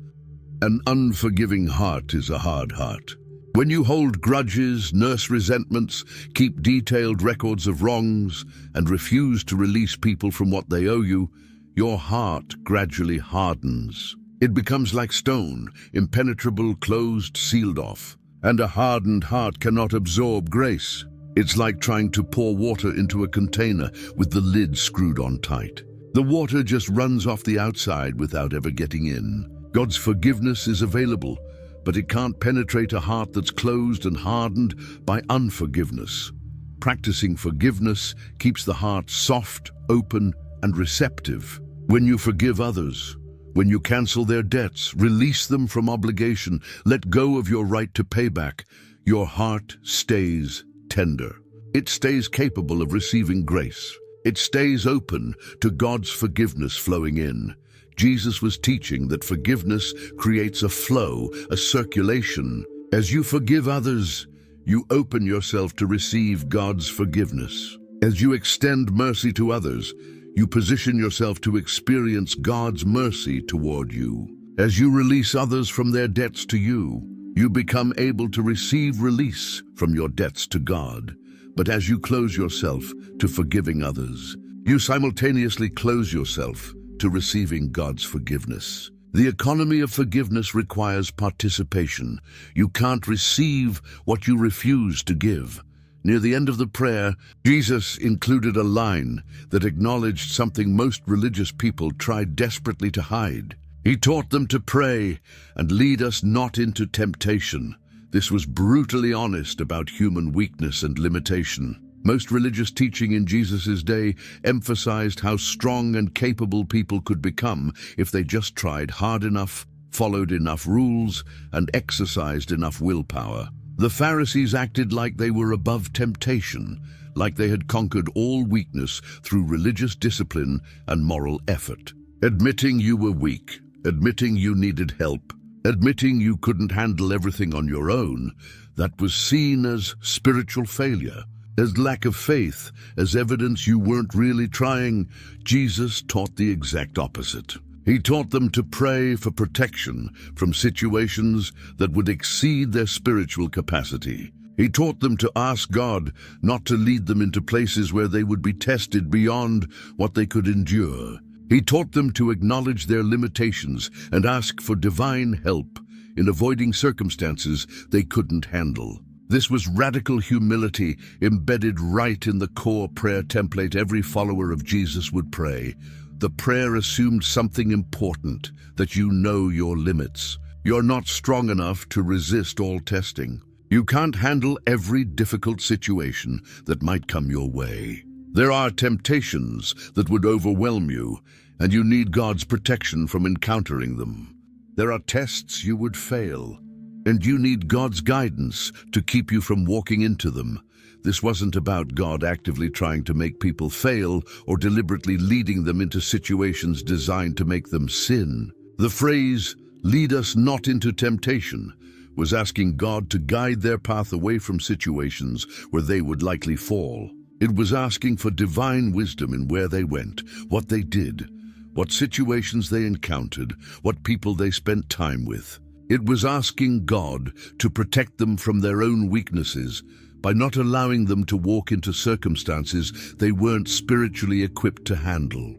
An unforgiving heart is a hard heart. When you hold grudges, nurse resentments, keep detailed records of wrongs, and refuse to release people from what they owe you, your heart gradually hardens. It becomes like stone, impenetrable, closed, sealed off. And a hardened heart cannot absorb grace. It's like trying to pour water into a container with the lid screwed on tight. The water just runs off the outside without ever getting in. God's forgiveness is available, but it can't penetrate a heart that's closed and hardened by unforgiveness. Practicing forgiveness keeps the heart soft, open, and receptive. When you forgive others, when you cancel their debts, release them from obligation, let go of your right to pay back, your heart stays tender. It stays capable of receiving grace. It stays open to God's forgiveness flowing in. Jesus was teaching that forgiveness creates a flow, a circulation. As you forgive others, you open yourself to receive God's forgiveness. As you extend mercy to others, you position yourself to experience God's mercy toward you. As you release others from their debts to you, you become able to receive release from your debts to God. But as you close yourself to forgiving others, you simultaneously close yourself to receiving God's forgiveness. The economy of forgiveness requires participation. You can't receive what you refuse to give. Near the end of the prayer, Jesus included a line that acknowledged something most religious people tried desperately to hide. He taught them to pray and lead us not into temptation. This was brutally honest about human weakness and limitation. Most religious teaching in Jesus' day emphasized how strong and capable people could become if they just tried hard enough, followed enough rules, and exercised enough willpower. The Pharisees acted like they were above temptation, like they had conquered all weakness through religious discipline and moral effort. Admitting you were weak, admitting you needed help, admitting you couldn't handle everything on your own, that was seen as spiritual failure, as lack of faith, as evidence you weren't really trying. Jesus taught the exact opposite. He taught them to pray for protection from situations that would exceed their spiritual capacity. He taught them to ask God not to lead them into places where they would be tested beyond what they could endure. He taught them to acknowledge their limitations and ask for divine help in avoiding circumstances they couldn't handle. This was radical humility embedded right in the core prayer template every follower of Jesus would pray. The prayer assumed something important, that you know your limits. You're not strong enough to resist all testing. You can't handle every difficult situation that might come your way. There are temptations that would overwhelm you, and you need God's protection from encountering them. There are tests you would fail, and you need God's guidance to keep you from walking into them. This wasn't about God actively trying to make people fail or deliberately leading them into situations designed to make them sin. The phrase, "lead us not into temptation," was asking God to guide their path away from situations where they would likely fall. It was asking for divine wisdom in where they went, what they did, what situations they encountered, what people they spent time with. It was asking God to protect them from their own weaknesses by not allowing them to walk into circumstances they weren't spiritually equipped to handle.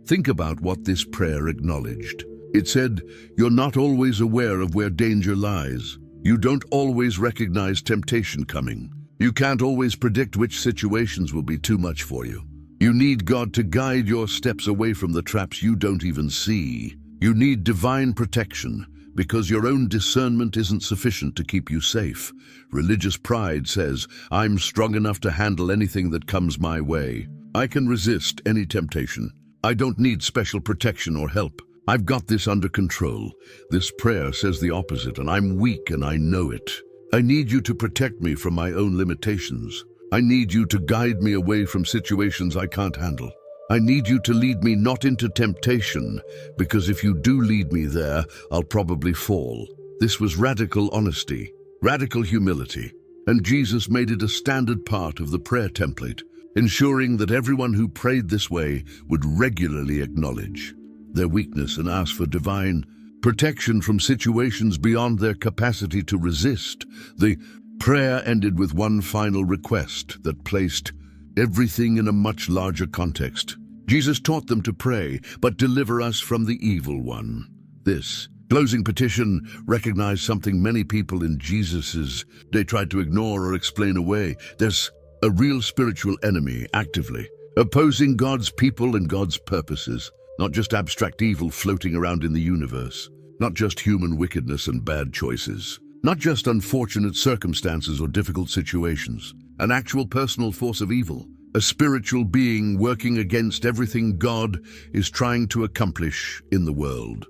Think about what this prayer acknowledged. It said, you're not always aware of where danger lies. You don't always recognize temptation coming. You can't always predict which situations will be too much for you. You need God to guide your steps away from the traps you don't even see. You need divine protection, because your own discernment isn't sufficient to keep you safe. Religious pride says, I'm strong enough to handle anything that comes my way. I can resist any temptation. I don't need special protection or help. I've got this under control. This prayer says the opposite, and I'm weak and I know it. I need you to protect me from my own limitations. I need you to guide me away from situations I can't handle. I need you to lead me not into temptation, because if you do lead me there, I'll probably fall. This was radical honesty, radical humility, and Jesus made it a standard part of the prayer template, ensuring that everyone who prayed this way would regularly acknowledge their weakness and ask for divine protection from situations beyond their capacity to resist. The prayer ended with one final request that placed everything in a much larger context. Jesus taught them to pray, but deliver us from the evil one. This closing petition recognized something many people in Jesus's day tried to ignore or explain away. There's a real spiritual enemy actively opposing God's people and God's purposes, not just abstract evil floating around in the universe, not just human wickedness and bad choices, not just unfortunate circumstances or difficult situations, an actual personal force of evil, a spiritual being working against everything God is trying to accomplish in the world.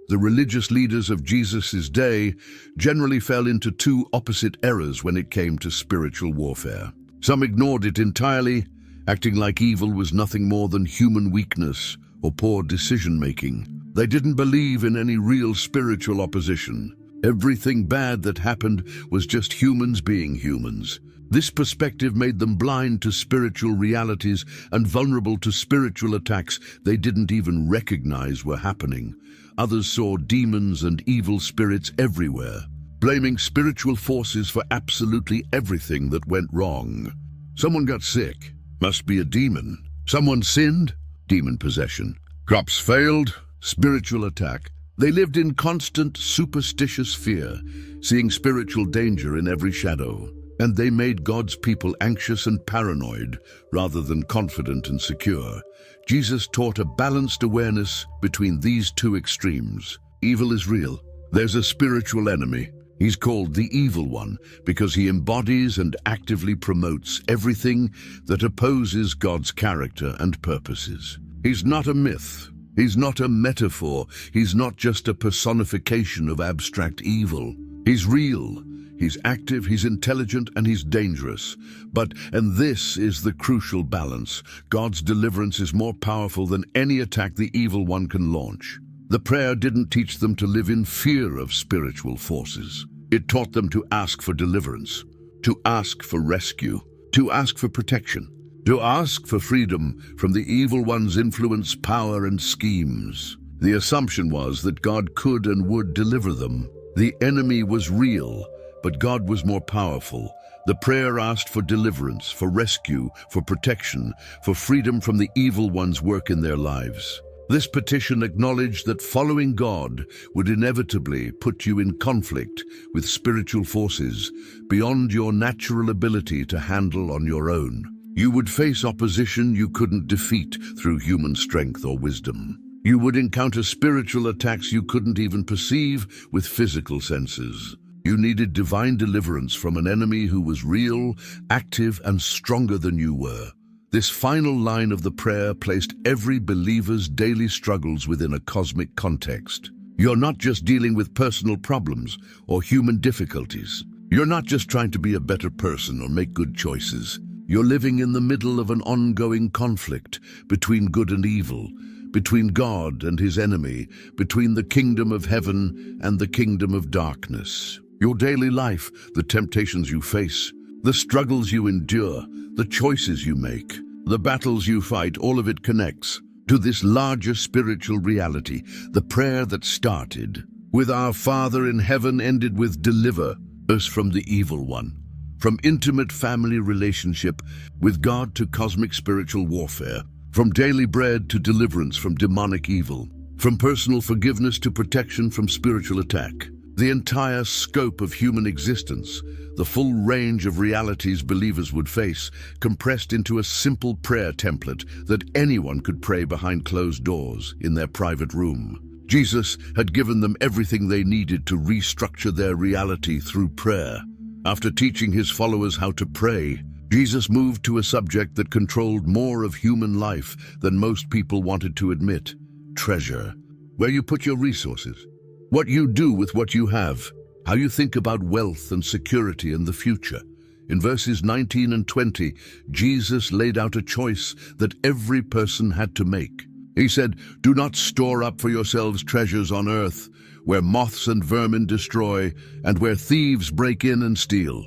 The religious leaders of Jesus' day generally fell into two opposite errors when it came to spiritual warfare. Some ignored it entirely, acting like evil was nothing more than human weakness or poor decision-making. They didn't believe in any real spiritual opposition. Everything bad that happened was just humans being humans. This perspective made them blind to spiritual realities and vulnerable to spiritual attacks they didn't even recognize were happening. Others saw demons and evil spirits everywhere, blaming spiritual forces for absolutely everything that went wrong. Someone got sick. Must be a demon. Someone sinned? Demon possession. Crops failed? Spiritual attack. They lived in constant superstitious fear, seeing spiritual danger in every shadow. And they made God's people anxious and paranoid rather than confident and secure. Jesus taught a balanced awareness between these two extremes. Evil is real. There's a spiritual enemy. He's called the Evil One because he embodies and actively promotes everything that opposes God's character and purposes. He's not a myth. He's not a metaphor. He's not just a personification of abstract evil. He's real. He's active, he's intelligent, and he's dangerous. And this is the crucial balance. God's deliverance is more powerful than any attack the Evil One can launch. The prayer didn't teach them to live in fear of spiritual forces. It taught them to ask for deliverance, to ask for rescue, to ask for protection, to ask for freedom from the Evil One's influence, power, and schemes. The assumption was that God could and would deliver them. The enemy was real, but God was more powerful. The prayer asked for deliverance, for rescue, for protection, for freedom from the Evil One's work in their lives. This petition acknowledged that following God would inevitably put you in conflict with spiritual forces beyond your natural ability to handle on your own. You would face opposition you couldn't defeat through human strength or wisdom. You would encounter spiritual attacks you couldn't even perceive with physical senses. You needed divine deliverance from an enemy who was real, active, and stronger than you were. This final line of the prayer placed every believer's daily struggles within a cosmic context. You're not just dealing with personal problems or human difficulties. You're not just trying to be a better person or make good choices. You're living in the middle of an ongoing conflict between good and evil, between God and his enemy, between the kingdom of heaven and the kingdom of darkness. Your daily life, the temptations you face, the struggles you endure, the choices you make, the battles you fight, all of it connects to this larger spiritual reality. The prayer that started with Our Father in heaven ended with deliver us from the Evil One. From intimate family relationship with God to cosmic spiritual warfare, from daily bread to deliverance from demonic evil, from personal forgiveness to protection from spiritual attack. The entire scope of human existence, the full range of realities believers would face, compressed into a simple prayer template that anyone could pray behind closed doors in their private room. Jesus had given them everything they needed to restructure their reality through prayer. After teaching his followers how to pray, Jesus moved to a subject that controlled more of human life than most people wanted to admit: treasure. Where you put your resources, what you do with what you have, how you think about wealth and security and the future. In verses 19 and 20, Jesus laid out a choice that every person had to make. He said, "Do not store up for yourselves treasures on earth, where moths and vermin destroy, and where thieves break in and steal.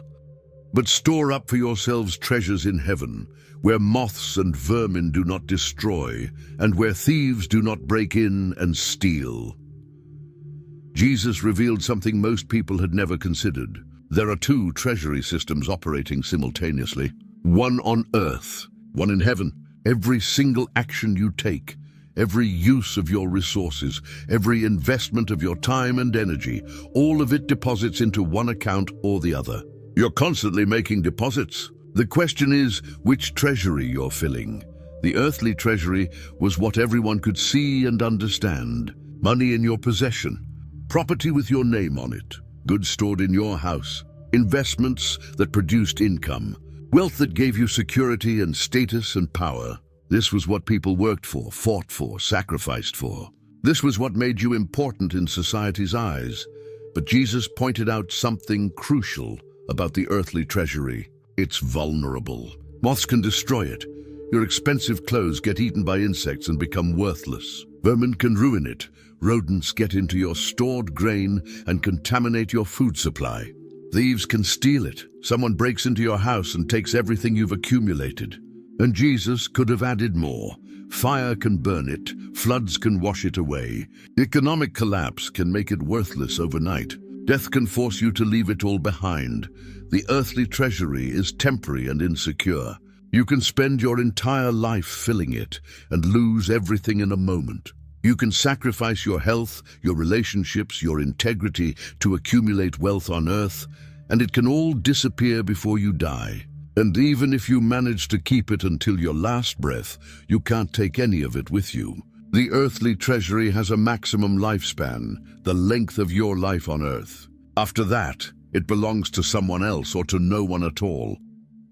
But store up for yourselves treasures in heaven, where moths and vermin do not destroy, and where thieves do not break in and steal." Jesus revealed something most people had never considered. There are two treasury systems operating simultaneously. One on earth, one in heaven. Every single action you take, every use of your resources, every investment of your time and energy, all of it deposits into one account or the other. You're constantly making deposits. The question is which treasury you're filling. The earthly treasury was what everyone could see and understand. Money in your possession, property with your name on it, goods stored in your house, investments that produced income, wealth that gave you security and status and power. This was what people worked for, fought for, sacrificed for. This was what made you important in society's eyes. But Jesus pointed out something crucial about the earthly treasury. It's vulnerable. Moths can destroy it. Your expensive clothes get eaten by insects and become worthless. Vermin can ruin it. Rodents get into your stored grain and contaminate your food supply. Thieves can steal it. Someone breaks into your house and takes everything you've accumulated. And Jesus could have added more. Fire can burn it. Floods can wash it away. Economic collapse can make it worthless overnight. Death can force you to leave it all behind. The earthly treasury is temporary and insecure. You can spend your entire life filling it and lose everything in a moment. You can sacrifice your health, your relationships, your integrity to accumulate wealth on earth, and it can all disappear before you die. And even if you manage to keep it until your last breath, you can't take any of it with you. The earthly treasury has a maximum lifespan, the length of your life on earth. After that, it belongs to someone else or to no one at all.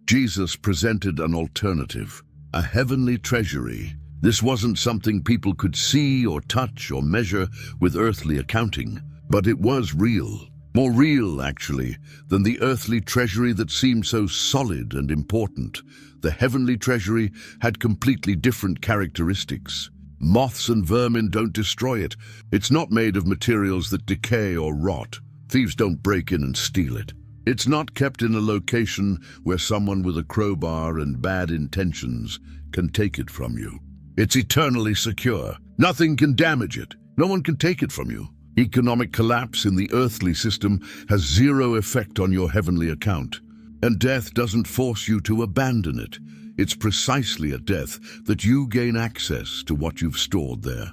Jesus presented an alternative, a heavenly treasury. This wasn't something people could see or touch or measure with earthly accounting, but it was real. More real, actually, than the earthly treasury that seemed so solid and important. The heavenly treasury had completely different characteristics. Moths and vermin don't destroy it. It's not made of materials that decay or rot. Thieves don't break in and steal it. It's not kept in a location where someone with a crowbar and bad intentions can take it from you. It's eternally secure. Nothing can damage it. No one can take it from you. Economic collapse in the earthly system has zero effect on your heavenly account. And death doesn't force you to abandon it. It's precisely at death that you gain access to what you've stored there.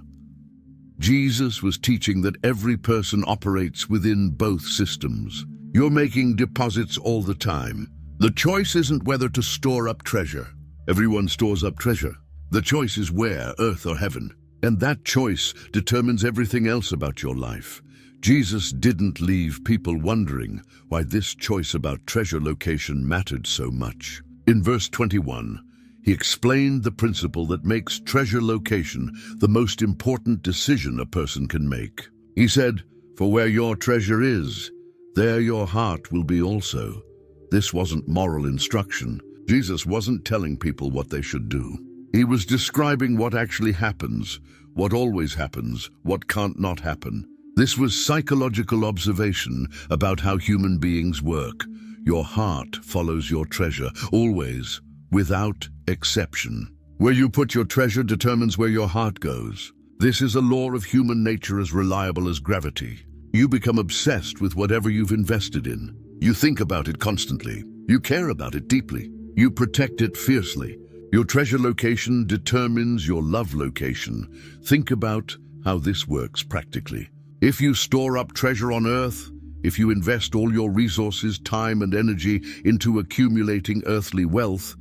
Jesus was teaching that every person operates within both systems. You're making deposits all the time. The choice isn't whether to store up treasure. Everyone stores up treasure. The choice is where, earth or heaven. And that choice determines everything else about your life. Jesus didn't leave people wondering why this choice about treasure location mattered so much. In verse 21, he explained the principle that makes treasure location the most important decision a person can make. He said, "For where your treasure is, there your heart will be also." This wasn't moral instruction. Jesus wasn't telling people what they should do. He was describing what actually happens, what always happens, what can't not happen. This was psychological observation about how human beings work. Your heart follows your treasure, always, without exception. Where you put your treasure determines where your heart goes. This is a law of human nature as reliable as gravity. You become obsessed with whatever you've invested in. You think about it constantly. You care about it deeply. You protect it fiercely. Your treasure location determines your love location. Think about how this works practically. If you store up treasure on earth, if you invest all your resources, time and energy into accumulating earthly wealth,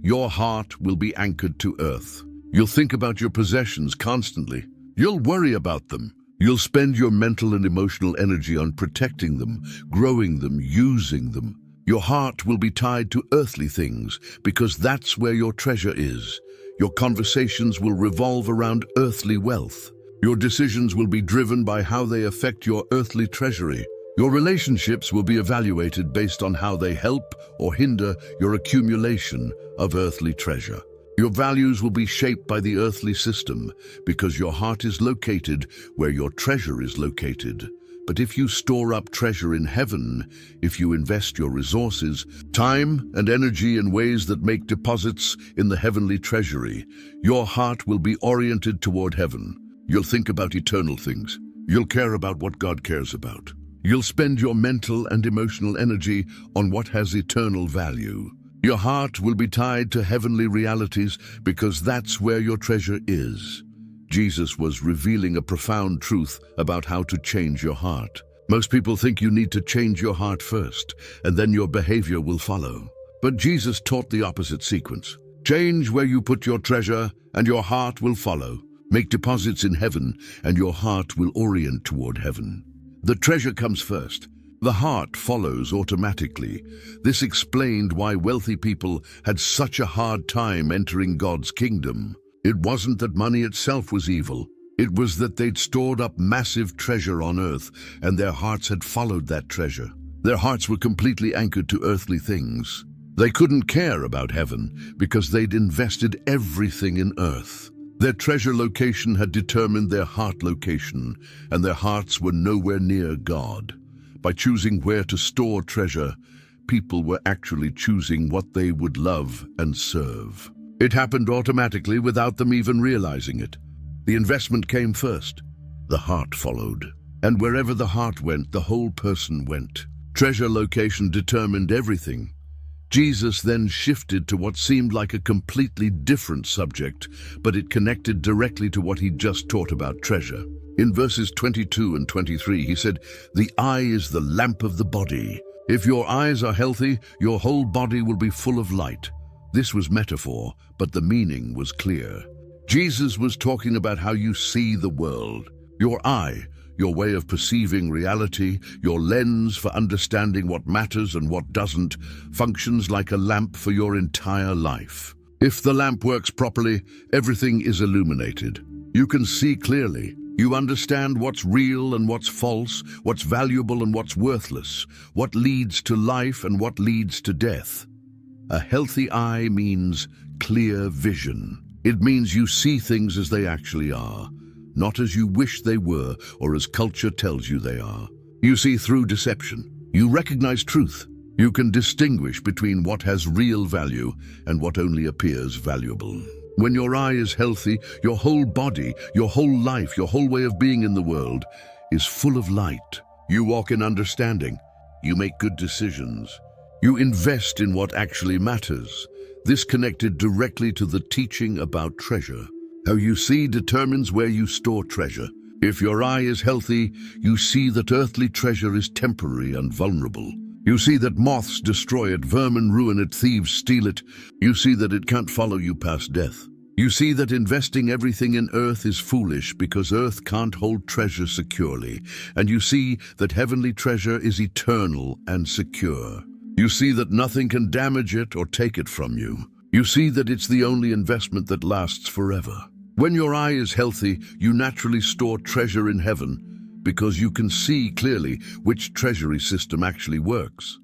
your heart will be anchored to earth. You'll think about your possessions constantly. You'll worry about them. You'll spend your mental and emotional energy on protecting them, growing them, using them. Your heart will be tied to earthly things because that's where your treasure is. Your conversations will revolve around earthly wealth. Your decisions will be driven by how they affect your earthly treasury. Your relationships will be evaluated based on how they help or hinder your accumulation of earthly treasure. Your values will be shaped by the earthly system because your heart is located where your treasure is located. But if you store up treasure in heaven, if you invest your resources, time and energy in ways that make deposits in the heavenly treasury, your heart will be oriented toward heaven. You'll think about eternal things. You'll care about what God cares about. You'll spend your mental and emotional energy on what has eternal value. Your heart will be tied to heavenly realities because that's where your treasure is. Jesus was revealing a profound truth about how to change your heart. Most people think you need to change your heart first, and then your behavior will follow. But Jesus taught the opposite sequence. Change where you put your treasure, and your heart will follow. Make deposits in heaven, and your heart will orient toward heaven. The treasure comes first. The heart follows automatically. This explained why wealthy people had such a hard time entering God's kingdom. It wasn't that money itself was evil. It was that they'd stored up massive treasure on earth, and their hearts had followed that treasure. Their hearts were completely anchored to earthly things. They couldn't care about heaven because they'd invested everything in earth. Their treasure location had determined their heart location, and their hearts were nowhere near God. By choosing where to store treasure, people were actually choosing what they would love and serve. It happened automatically without them even realizing it. The investment came first. The heart followed. And wherever the heart went, the whole person went. Treasure location determined everything. Jesus then shifted to what seemed like a completely different subject, but it connected directly to what he'd just taught about treasure. In verses 22 and 23, he said, "The eye is the lamp of the body. If your eyes are healthy, your whole body will be full of light." This was metaphor, but the meaning was clear. Jesus was talking about how you see the world. Your eye, your way of perceiving reality, your lens for understanding what matters and what doesn't, functions like a lamp for your entire life. If the lamp works properly, everything is illuminated. You can see clearly. You understand what's real and what's false, what's valuable and what's worthless, what leads to life and what leads to death. A healthy eye means clear vision. It means you see things as they actually are, not as you wish they were or as culture tells you they are. You see through deception. You recognize truth. You can distinguish between what has real value and what only appears valuable. When your eye is healthy, your whole body, your whole life, your whole way of being in the world is full of light. You walk in understanding. You make good decisions. You invest in what actually matters. This connected directly to the teaching about treasure. How you see determines where you store treasure. If your eye is healthy, you see that earthly treasure is temporary and vulnerable. You see that moths destroy it, vermin ruin it, thieves steal it. You see that it can't follow you past death. You see that investing everything in earth is foolish because earth can't hold treasure securely. And you see that heavenly treasure is eternal and secure. You see that nothing can damage it or take it from you. You see that it's the only investment that lasts forever. When your eye is healthy, you naturally store treasure in heaven because you can see clearly which treasury system actually works.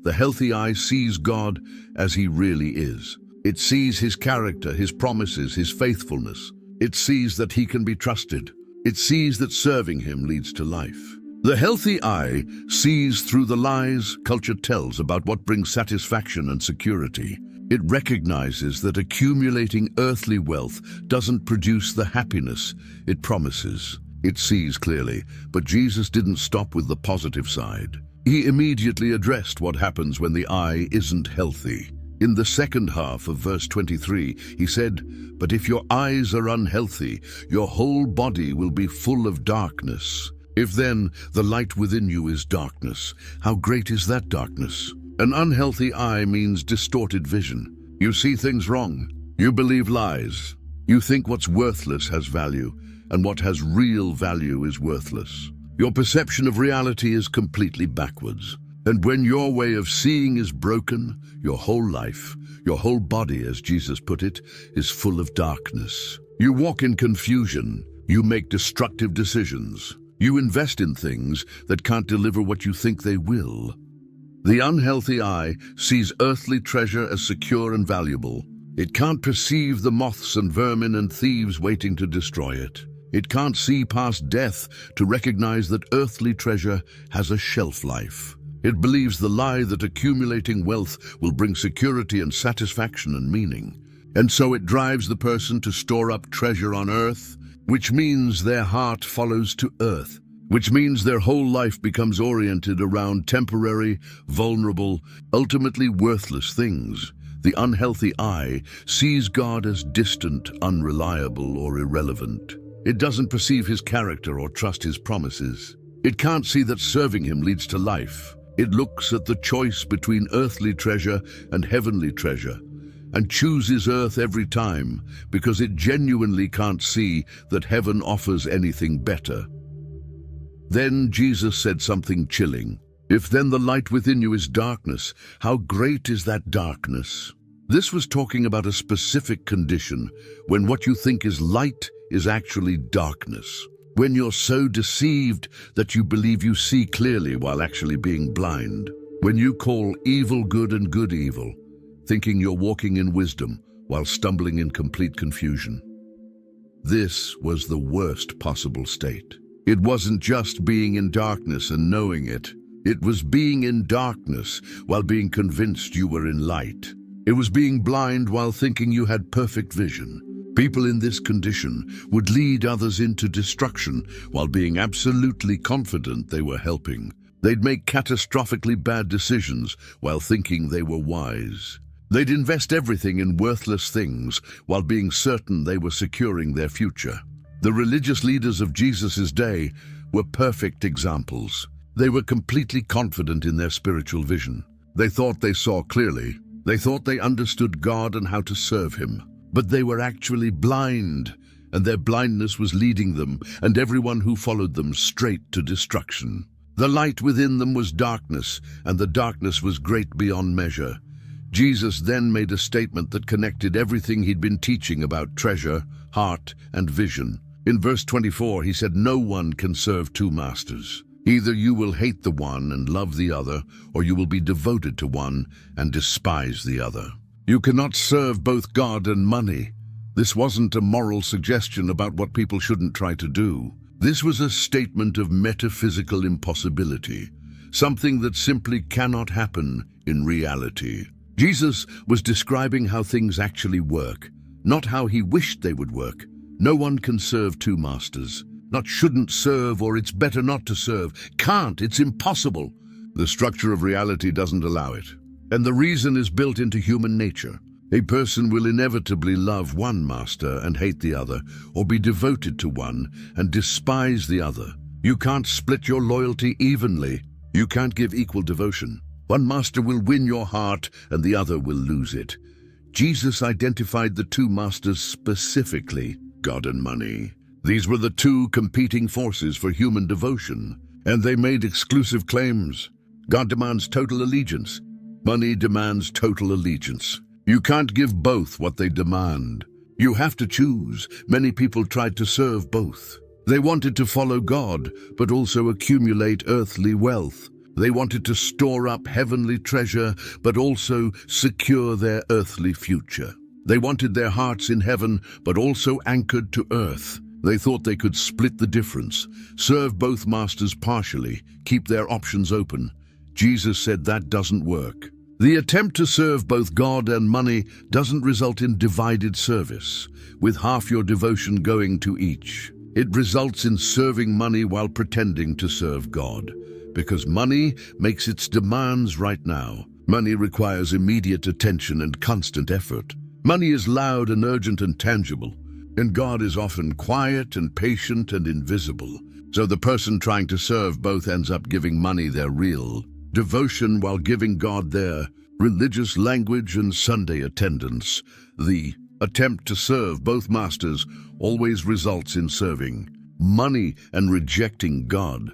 The healthy eye sees God as he really is. It sees his character, his promises, his faithfulness. It sees that he can be trusted. It sees that serving him leads to life. The healthy eye sees through the lies culture tells about what brings satisfaction and security. It recognizes that accumulating earthly wealth doesn't produce the happiness it promises. It sees clearly, but Jesus didn't stop with the positive side. He immediately addressed what happens when the eye isn't healthy. In the second half of verse 23, he said, "But if your eyes are unhealthy, your whole body will be full of darkness. If then the light within you is darkness, how great is that darkness?" An unhealthy eye means distorted vision. You see things wrong. You believe lies. You think what's worthless has value, and what has real value is worthless. Your perception of reality is completely backwards. And when your way of seeing is broken, your whole life, your whole body, as Jesus put it, is full of darkness. You walk in confusion. You make destructive decisions. You invest in things that can't deliver what you think they will. The unhealthy eye sees earthly treasure as secure and valuable. It can't perceive the moths and vermin and thieves waiting to destroy it. It can't see past death to recognize that earthly treasure has a shelf life. It believes the lie that accumulating wealth will bring security and satisfaction and meaning. And so it drives the person to store up treasure on earth, which means their heart follows to earth, which means their whole life becomes oriented around temporary, vulnerable, ultimately worthless things. The unhealthy eye sees God as distant, unreliable, or irrelevant. It doesn't perceive his character or trust his promises. It can't see that serving him leads to life. It looks at the choice between earthly treasure and heavenly treasure, and chooses earth every time because it genuinely can't see that heaven offers anything better. Then Jesus said something chilling. "If then the light within you is darkness, how great is that darkness?" This was talking about a specific condition when what you think is light is actually darkness. When you're so deceived that you believe you see clearly while actually being blind. When you call evil good and good evil, thinking you're walking in wisdom while stumbling in complete confusion. This was the worst possible state. It wasn't just being in darkness and knowing it. It was being in darkness while being convinced you were in light. It was being blind while thinking you had perfect vision. People in this condition would lead others into destruction while being absolutely confident they were helping. They'd make catastrophically bad decisions while thinking they were wise. They'd invest everything in worthless things while being certain they were securing their future. The religious leaders of Jesus' day were perfect examples. They were completely confident in their spiritual vision. They thought they saw clearly. They thought they understood God and how to serve Him. But they were actually blind, and their blindness was leading them and everyone who followed them straight to destruction. The light within them was darkness, and the darkness was great beyond measure. Jesus then made a statement that connected everything he'd been teaching about treasure, heart, and vision. In verse 24, he said, "No one can serve two masters. Either you will hate the one and love the other, or you will be devoted to one and despise the other. You cannot serve both God and money." This wasn't a moral suggestion about what people shouldn't try to do. This was a statement of metaphysical impossibility, something that simply cannot happen in reality. Jesus was describing how things actually work, not how he wished they would work. No one can serve two masters. Not shouldn't serve or it's better not to serve. Can't, it's impossible. The structure of reality doesn't allow it. And the reason is built into human nature. A person will inevitably love one master and hate the other, or be devoted to one and despise the other. You can't split your loyalty evenly. You can't give equal devotion. One master will win your heart and the other will lose it. Jesus identified the two masters specifically, God and money. These were the two competing forces for human devotion, and they made exclusive claims. God demands total allegiance. Money demands total allegiance. You can't give both what they demand. You have to choose. Many people tried to serve both. They wanted to follow God, but also accumulate earthly wealth. They wanted to store up heavenly treasure, but also secure their earthly future. They wanted their hearts in heaven, but also anchored to earth. They thought they could split the difference, serve both masters partially, keep their options open. Jesus said that doesn't work. The attempt to serve both God and money doesn't result in divided service, with half your devotion going to each. It results in serving money while pretending to serve God, because money makes its demands right now. Money requires immediate attention and constant effort. Money is loud and urgent and tangible, and God is often quiet and patient and invisible. So the person trying to serve both ends up giving money their real devotion while giving God their religious language and Sunday attendance. The attempt to serve both masters always results in serving money and rejecting God,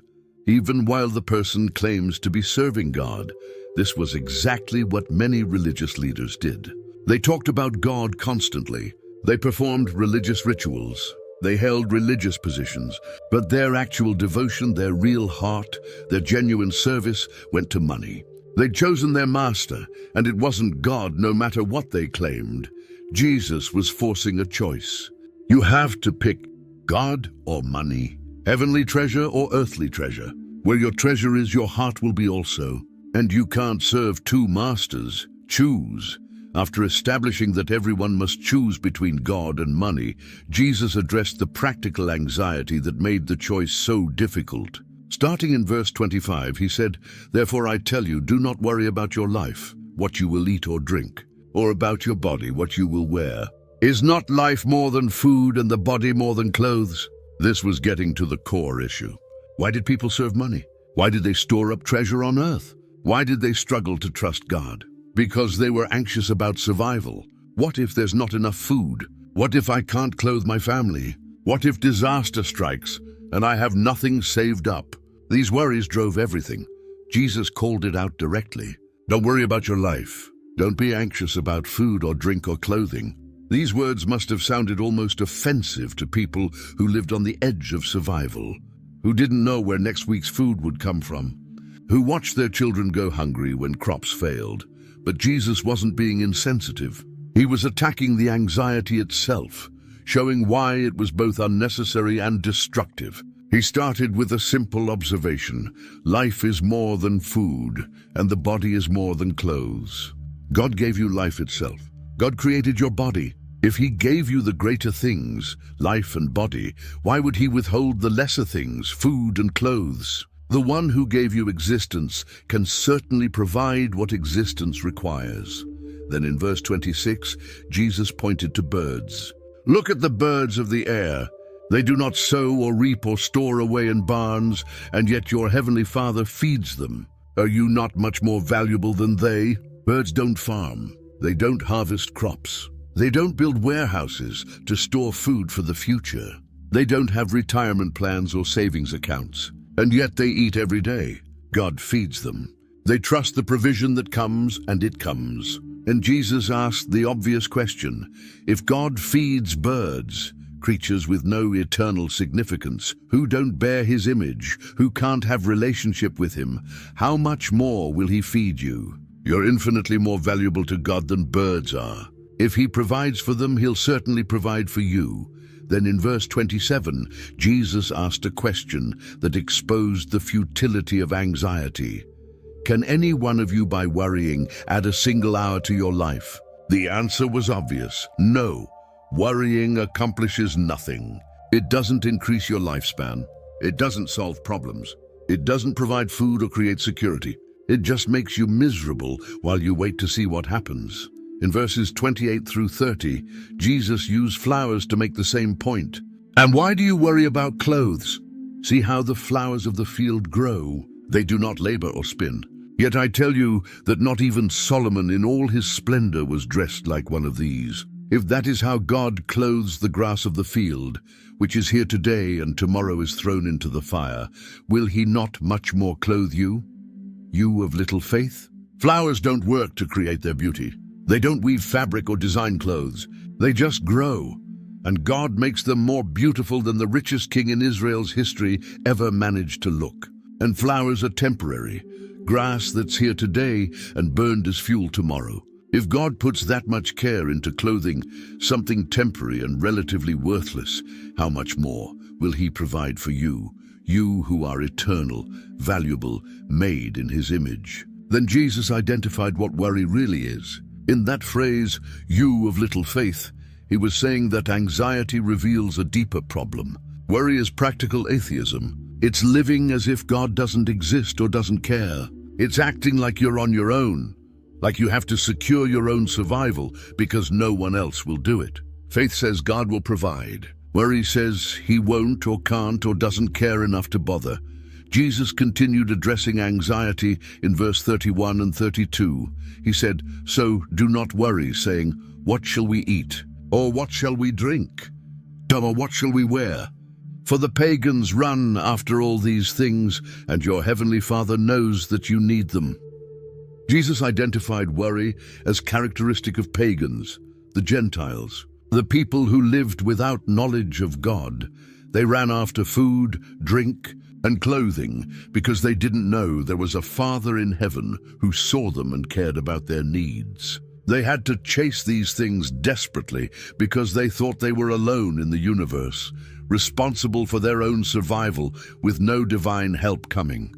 even while the person claims to be serving God. This was exactly what many religious leaders did. They talked about God constantly. They performed religious rituals. They held religious positions, but their actual devotion, their real heart, their genuine service went to money. They'd chosen their master, and it wasn't God no matter what they claimed. Jesus was forcing a choice. You have to pick God or money, heavenly treasure or earthly treasure. Where your treasure is, your heart will be also. And you can't serve two masters. Choose. After establishing that everyone must choose between God and money, Jesus addressed the practical anxiety that made the choice so difficult. Starting in verse 25, he said, "Therefore I tell you, do not worry about your life, what you will eat or drink, or about your body, what you will wear. Is not life more than food and the body more than clothes?" This was getting to the core issue. Why did people serve money? Why did they store up treasure on earth? Why did they struggle to trust God? Because they were anxious about survival. What if there's not enough food? What if I can't clothe my family? What if disaster strikes and I have nothing saved up? These worries drove everything. Jesus called it out directly. Don't worry about your life. Don't be anxious about food or drink or clothing. These words must have sounded almost offensive to people who lived on the edge of survival, who didn't know where next week's food would come from, who watched their children go hungry when crops failed. But Jesus wasn't being insensitive. He was attacking the anxiety itself, showing why it was both unnecessary and destructive. He started with a simple observation: life is more than food, and the body is more than clothes. God gave you life itself. God created your body. If he gave you the greater things, life and body, why would he withhold the lesser things, food and clothes? The one who gave you existence can certainly provide what existence requires. Then in verse 26, Jesus pointed to birds. Look at the birds of the air. They do not sow or reap or store away in barns, and yet your heavenly Father feeds them. Are you not much more valuable than they? Birds don't farm. They don't harvest crops. They don't build warehouses to store food for the future. They don't have retirement plans or savings accounts. And yet they eat every day. God feeds them. They trust the provision that comes, and it comes. And Jesus asked the obvious question: if God feeds birds, creatures with no eternal significance, who don't bear his image, who can't have relationship with him, how much more will he feed you? You're infinitely more valuable to God than birds are. If he provides for them, he'll certainly provide for you. Then in verse 27, Jesus asked a question that exposed the futility of anxiety. Can any one of you, by worrying, add a single hour to your life? The answer was obvious: no. Worrying accomplishes nothing. It doesn't increase your lifespan. It doesn't solve problems. It doesn't provide food or create security. It just makes you miserable while you wait to see what happens. In verses 28 through 30, Jesus used flowers to make the same point. And why do you worry about clothes? See how the flowers of the field grow. They do not labor or spin. Yet I tell you that not even Solomon in all his splendor was dressed like one of these. If that is how God clothes the grass of the field, which is here today and tomorrow is thrown into the fire, will he not much more clothe you? You of little faith? Flowers don't work to create their beauty. They don't weave fabric or design clothes. They just grow. And God makes them more beautiful than the richest king in Israel's history ever managed to look. And flowers are temporary, grass that's here today and burned as fuel tomorrow. If God puts that much care into clothing something temporary and relatively worthless, how much more will he provide for you, you who are eternal, valuable, made in his image? Then Jesus identified what worry really is. In that phrase, "you of little faith," he was saying that anxiety reveals a deeper problem. Worry is practical atheism. It's living as if God doesn't exist or doesn't care. It's acting like you're on your own, like you have to secure your own survival because no one else will do it. Faith says God will provide. Worry says he won't or can't or doesn't care enough to bother. Jesus continued addressing anxiety in verse 31 and 32. He said, "So do not worry, saying, 'What shall we eat?' Or 'What shall we drink?' Or 'What shall we wear?' For the pagans run after all these things, and your heavenly Father knows that you need them." Jesus identified worry as characteristic of pagans, the Gentiles, the people who lived without knowledge of God. They ran after food, drink, and clothing because they didn't know there was a Father in heaven who saw them and cared about their needs. They had to chase these things desperately because they thought they were alone in the universe, responsible for their own survival with no divine help coming.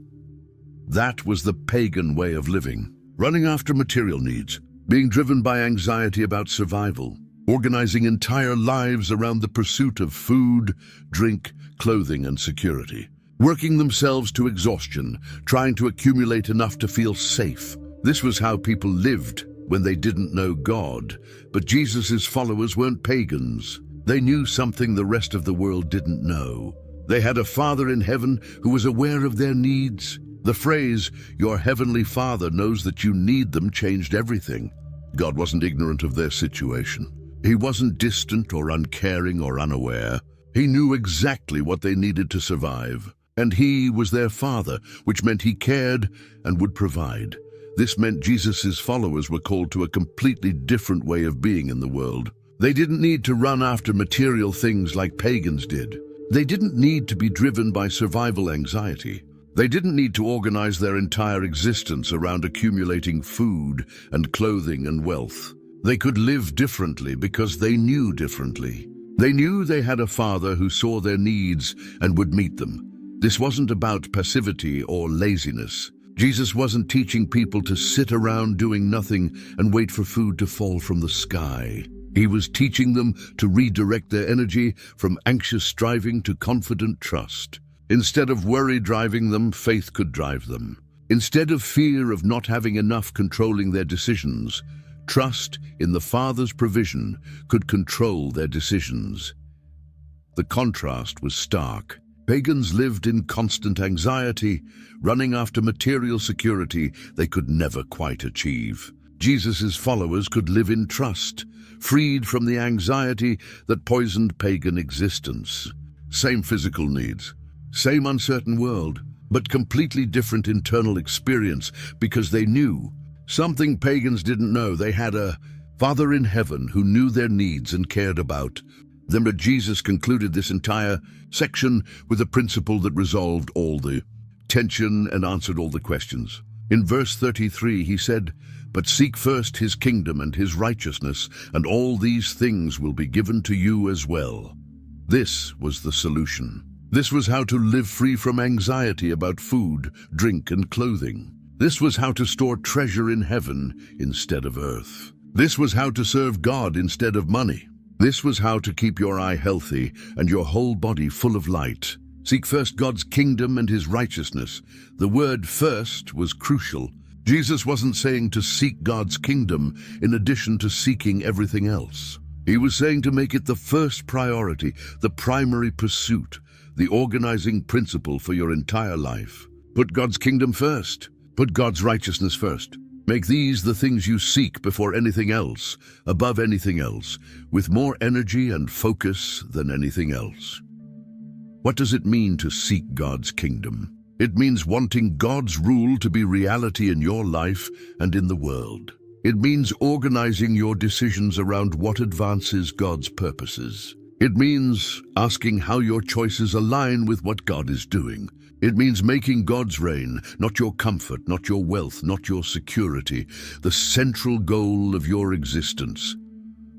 That was the pagan way of living, running after material needs, being driven by anxiety about survival, organizing entire lives around the pursuit of food, drink, clothing, and security, working themselves to exhaustion, trying to accumulate enough to feel safe. This was how people lived when they didn't know God. But Jesus' followers weren't pagans. They knew something the rest of the world didn't know. They had a Father in heaven who was aware of their needs. The phrase, "Your heavenly Father knows that you need them," changed everything. God wasn't ignorant of their situation. He wasn't distant or uncaring or unaware. He knew exactly what they needed to survive. And he was their Father, which meant he cared and would provide. This meant Jesus' followers were called to a completely different way of being in the world. They didn't need to run after material things like pagans did. They didn't need to be driven by survival anxiety. They didn't need to organize their entire existence around accumulating food and clothing and wealth. They could live differently because they knew differently. They knew they had a Father who saw their needs and would meet them. This wasn't about passivity or laziness. Jesus wasn't teaching people to sit around doing nothing and wait for food to fall from the sky. He was teaching them to redirect their energy from anxious striving to confident trust. Instead of worry driving them, faith could drive them. Instead of fear of not having enough controlling their decisions, trust in the Father's provision could control their decisions. The contrast was stark. Pagans lived in constant anxiety, running after material security they could never quite achieve. Jesus' followers could live in trust, freed from the anxiety that poisoned pagan existence. Same physical needs, same uncertain world, but completely different internal experience because they knew something pagans didn't know. They had a Father in heaven who knew their needs and cared about them. But Jesus concluded this entire section with a principle that resolved all the tension and answered all the questions. In verse 33, he said, "But seek first his kingdom and his righteousness, and all these things will be given to you as well." This was the solution. This was how to live free from anxiety about food, drink, and clothing. This was how to store treasure in heaven instead of earth. This was how to serve God instead of money. This was how to keep your eye healthy and your whole body full of light. Seek first God's kingdom and his righteousness. The word "first" was crucial. Jesus wasn't saying to seek God's kingdom in addition to seeking everything else. He was saying to make it the first priority, the primary pursuit, the organizing principle for your entire life. Put God's kingdom first. Put God's righteousness first. Make these the things you seek before anything else, above anything else, with more energy and focus than anything else. What does it mean to seek God's kingdom? It means wanting God's rule to be reality in your life and in the world. It means organizing your decisions around what advances God's purposes. It means asking how your choices align with what God is doing. It means making God's reign, not your comfort, not your wealth, not your security, the central goal of your existence.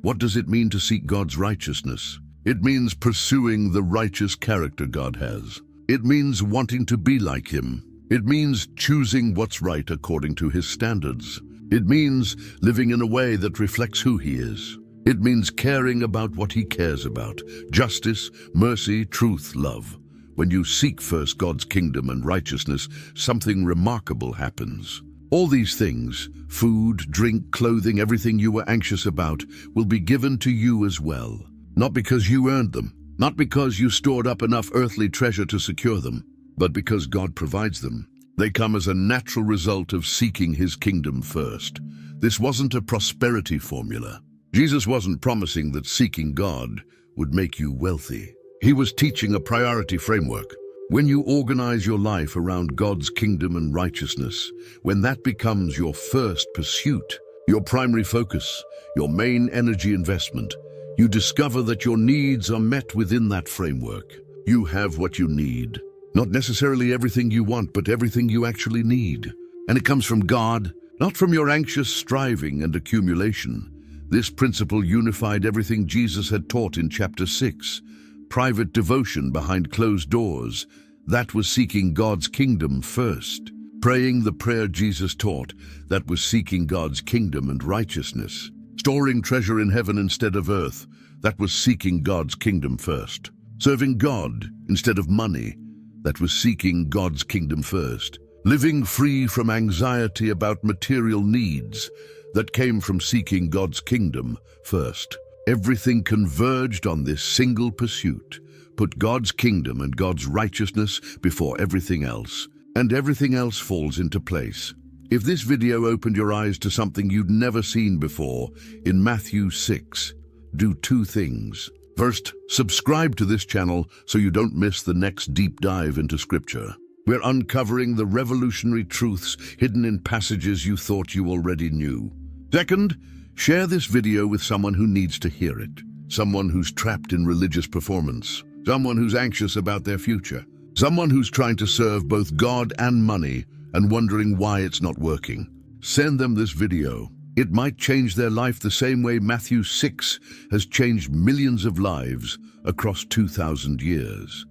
What does it mean to seek God's righteousness? It means pursuing the righteous character God has. It means wanting to be like him. It means choosing what's right according to his standards. It means living in a way that reflects who he is. It means caring about what he cares about: justice, mercy, truth, love. When you seek first God's kingdom and righteousness, something remarkable happens. All these things, food, drink, clothing, everything you were anxious about, will be given to you as well. Not because you earned them, not because you stored up enough earthly treasure to secure them, but because God provides them. They come as a natural result of seeking his kingdom first. This wasn't a prosperity formula. Jesus wasn't promising that seeking God would make you wealthy. He was teaching a priority framework. When you organize your life around God's kingdom and righteousness, when that becomes your first pursuit, your primary focus, your main energy investment, you discover that your needs are met within that framework. You have what you need. Not necessarily everything you want, but everything you actually need. And it comes from God, not from your anxious striving and accumulation. This principle unified everything Jesus had taught in chapter 6. Private devotion behind closed doors, that was seeking God's kingdom first. Praying the prayer Jesus taught, that was seeking God's kingdom and righteousness. Storing treasure in heaven instead of earth, that was seeking God's kingdom first. Serving God instead of money, that was seeking God's kingdom first. Living free from anxiety about material needs, that came from seeking God's kingdom first. Everything converged on this single pursuit. Put God's kingdom and God's righteousness before everything else, and everything else falls into place. If this video opened your eyes to something you'd never seen before, in Matthew 6, do two things. First, subscribe to this channel so you don't miss the next deep dive into Scripture. We're uncovering the revolutionary truths hidden in passages you thought you already knew. Second, share this video with someone who needs to hear it. Someone who's trapped in religious performance. Someone who's anxious about their future. Someone who's trying to serve both God and money and wondering why it's not working. Send them this video. It might change their life the same way Matthew 6 has changed millions of lives across 2,000 years.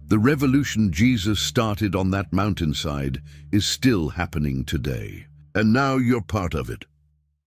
The revolution Jesus started on that mountainside is still happening today. And now you're part of it.